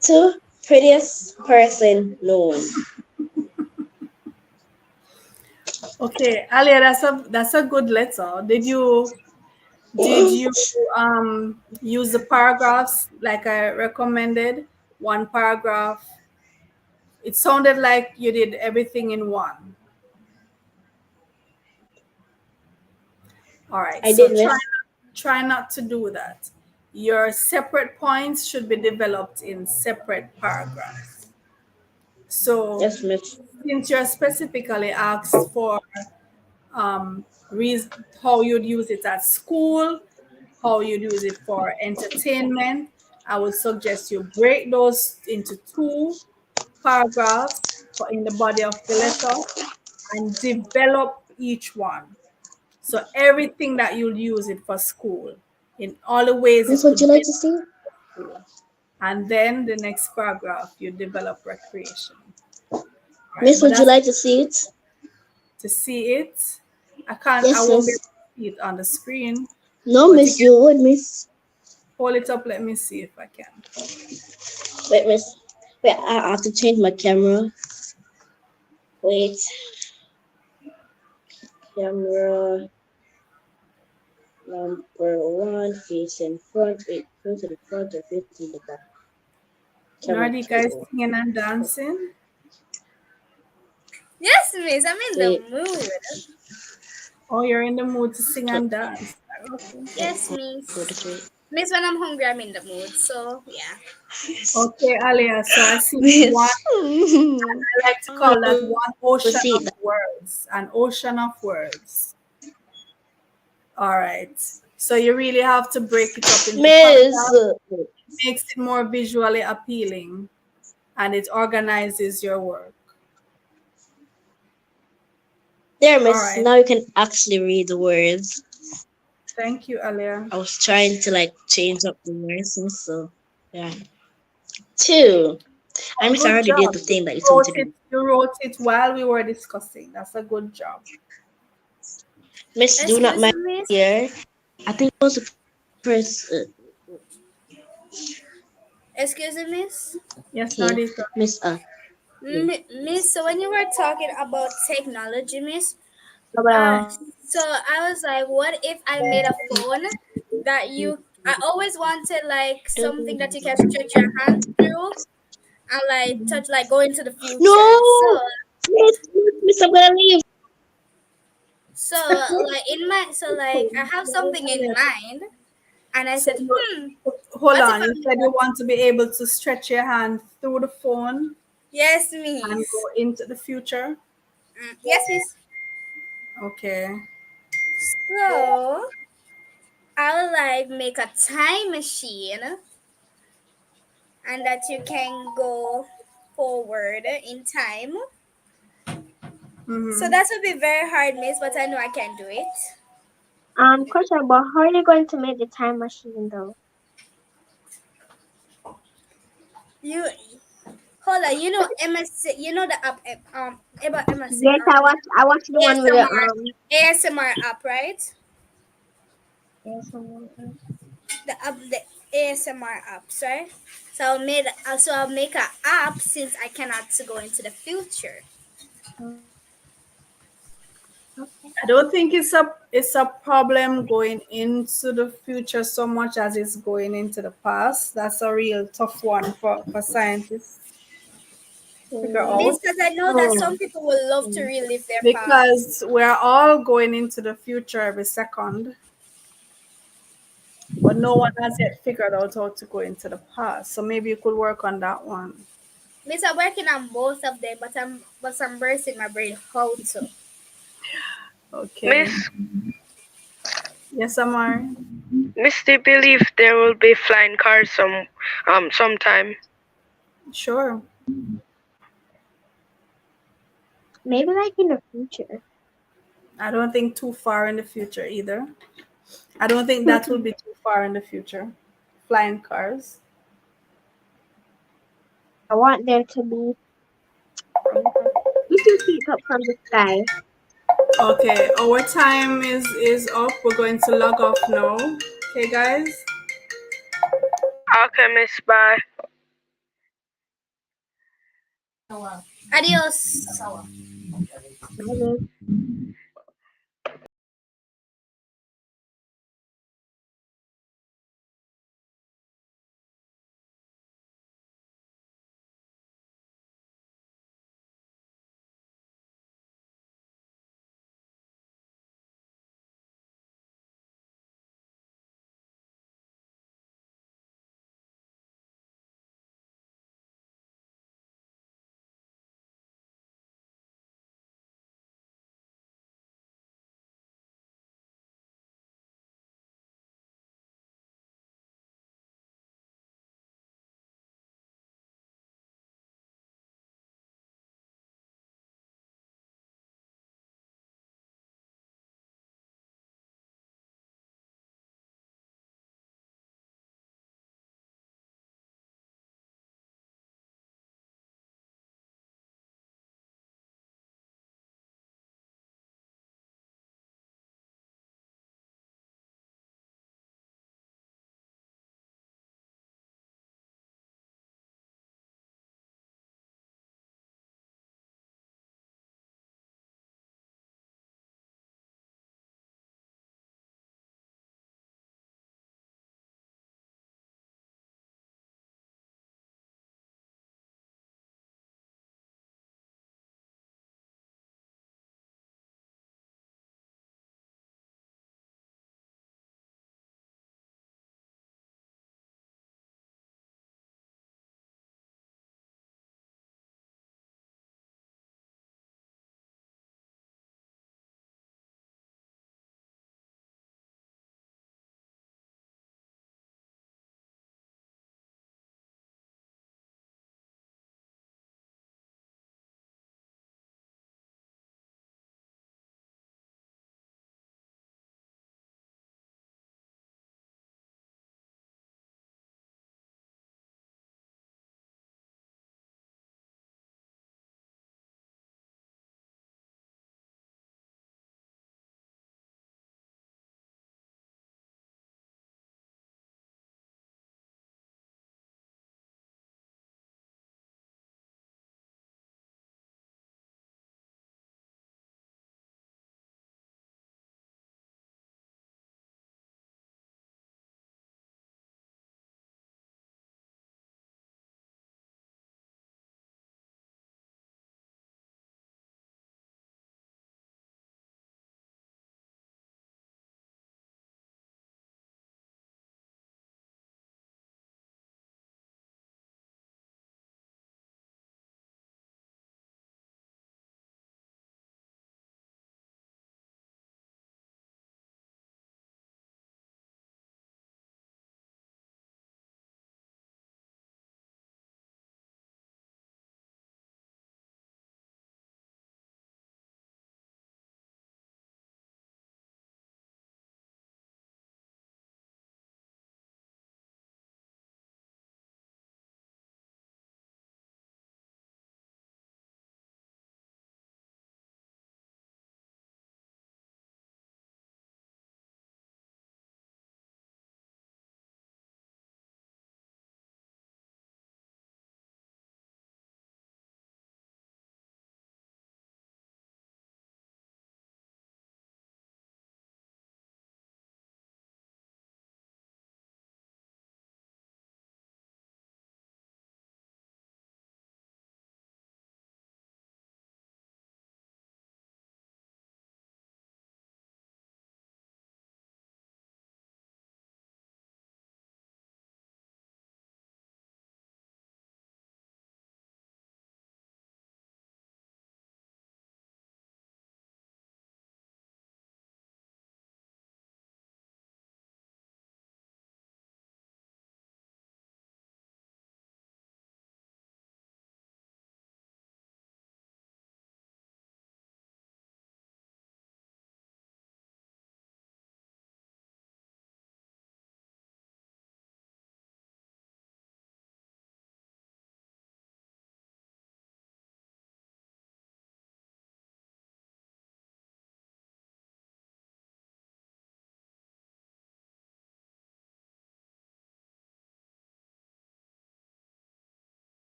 S3: two prettiest person known.
S1: Okay, Alia, that's a good letter. Did you use the paragraphs like I recommended? One paragraph. It sounded like you did everything in one. All right.
S3: I
S1: So
S3: did, miss.
S1: try not to do that. Your separate points should be developed in separate paragraphs. So
S3: Yes, miss.
S1: since you're specifically asked for reason how you'd use it at school, how you'd use it for entertainment, I would suggest you break those into two paragraphs for in the body of the letter and develop each one. So everything that you'll use it for school, in all the ways
S3: Miss,
S1: it
S3: would
S1: could
S3: you like
S1: benefit
S3: to see?
S1: school. And then the next paragraph, you develop recreation. All right,
S3: Miss,
S1: but
S3: would you
S1: that's
S3: like to see it?
S1: to see it. I
S3: Yes,
S1: won't be able
S3: miss.
S1: to see it on the screen,
S3: No,
S1: but you
S3: miss,
S1: can
S3: you would, miss.
S1: hold it up. Let me see if I can.
S3: Wait, miss. Wait, I have to change my camera. Wait, camera number one, face in front. Wait, face in front or face in the back? Camera
S1: Nardika is
S3: two.
S1: singing and dancing.
S4: Yes, miss, I'm in the
S3: Wait,
S4: mood.
S1: Oh, you're in the mood to sing
S3: let,
S1: and dance. Okay.
S3: let
S4: Yes,
S3: go
S4: miss.
S3: this way.
S4: Miss, when I'm hungry, I'm in the mood. So, yeah.
S1: Okay, Alia. So I see one.
S3: Miss,
S1: I like to
S3: I
S1: call that one ocean
S3: see
S1: of
S3: that.
S1: words. An ocean of words. All right. So you really have to break it up into
S3: Miss,
S1: paragraphs. Makes it more visually appealing and it organizes your work.
S3: there,
S1: All
S3: miss.
S1: right.
S3: Now you can actually read the words.
S1: Thank you, Alia.
S3: I was trying to like change up the words, miss, so yeah. Two. I
S1: Oh,
S3: miss, I
S1: good
S3: already did
S1: job.
S3: the thing that you told me to do.
S1: You wrote it while we were discussing. That's a good job.
S3: Miss, do not
S4: Excuse
S3: mind
S4: me, miss.
S3: here. I think it was the first.
S4: Excuse me, miss.
S1: Yes,
S3: Okay,
S1: Nardika.
S3: Miss.
S4: Miss, so when you were talking about technology, miss, uh,
S3: Bye.
S4: so I was like, what if I made a phone that I always wanted like something that you can stretch your hand through and like touch, like go into the future.
S3: No, Miss, I'm gonna leave.
S4: So, like I have something in mind and I
S1: So
S4: said,
S1: hold
S4: what if
S1: on.
S4: I
S1: You
S4: made
S1: said you
S4: a,
S1: want to be able to stretch your hand through the phone
S4: yes,
S1: and
S4: miss.
S1: go into the future.
S4: Yes, miss.
S1: Okay.
S4: So, I'll like make a time machine and that you can go forward in time. So
S1: Mm-hmm.
S4: that would be very hard, miss, but I know I can do it.
S3: Question, but how are you going to make the time machine though?
S4: You hold on, you know MSC, you know the app about MSC
S3: Yes, I watched the one with the
S4: ASMR ASMR app, right?
S3: yes,
S4: The ASMR apps, right? So I'll make an app since I cannot to go into the future.
S1: I don't think it's a problem going into the future so much as it's going into the past. That's a real tough one for scientists to figure
S4: Miss,
S1: out
S4: because I know that some people will love to relive their past.
S1: because we're all going into the future every second, but no one has yet figured out how to go into the past. So maybe you could work on that one.
S4: Miss, I'm working on both of them, but I'm bursting my brain how to.
S1: Okay.
S2: Miss,
S1: Yes, Amar.
S2: Miss, they believe there will be flying cars sometime.
S1: Sure.
S3: maybe like in the future.
S1: I don't think too far in the future either. I don't think that will be too far in the future. Flying cars.
S3: I want there to be. You can see it up from the sky.
S1: Okay, our time is up. We're going to log off now. Okay, guys.
S2: Okay, Miss. Bye.
S4: Adios.
S3: Bye,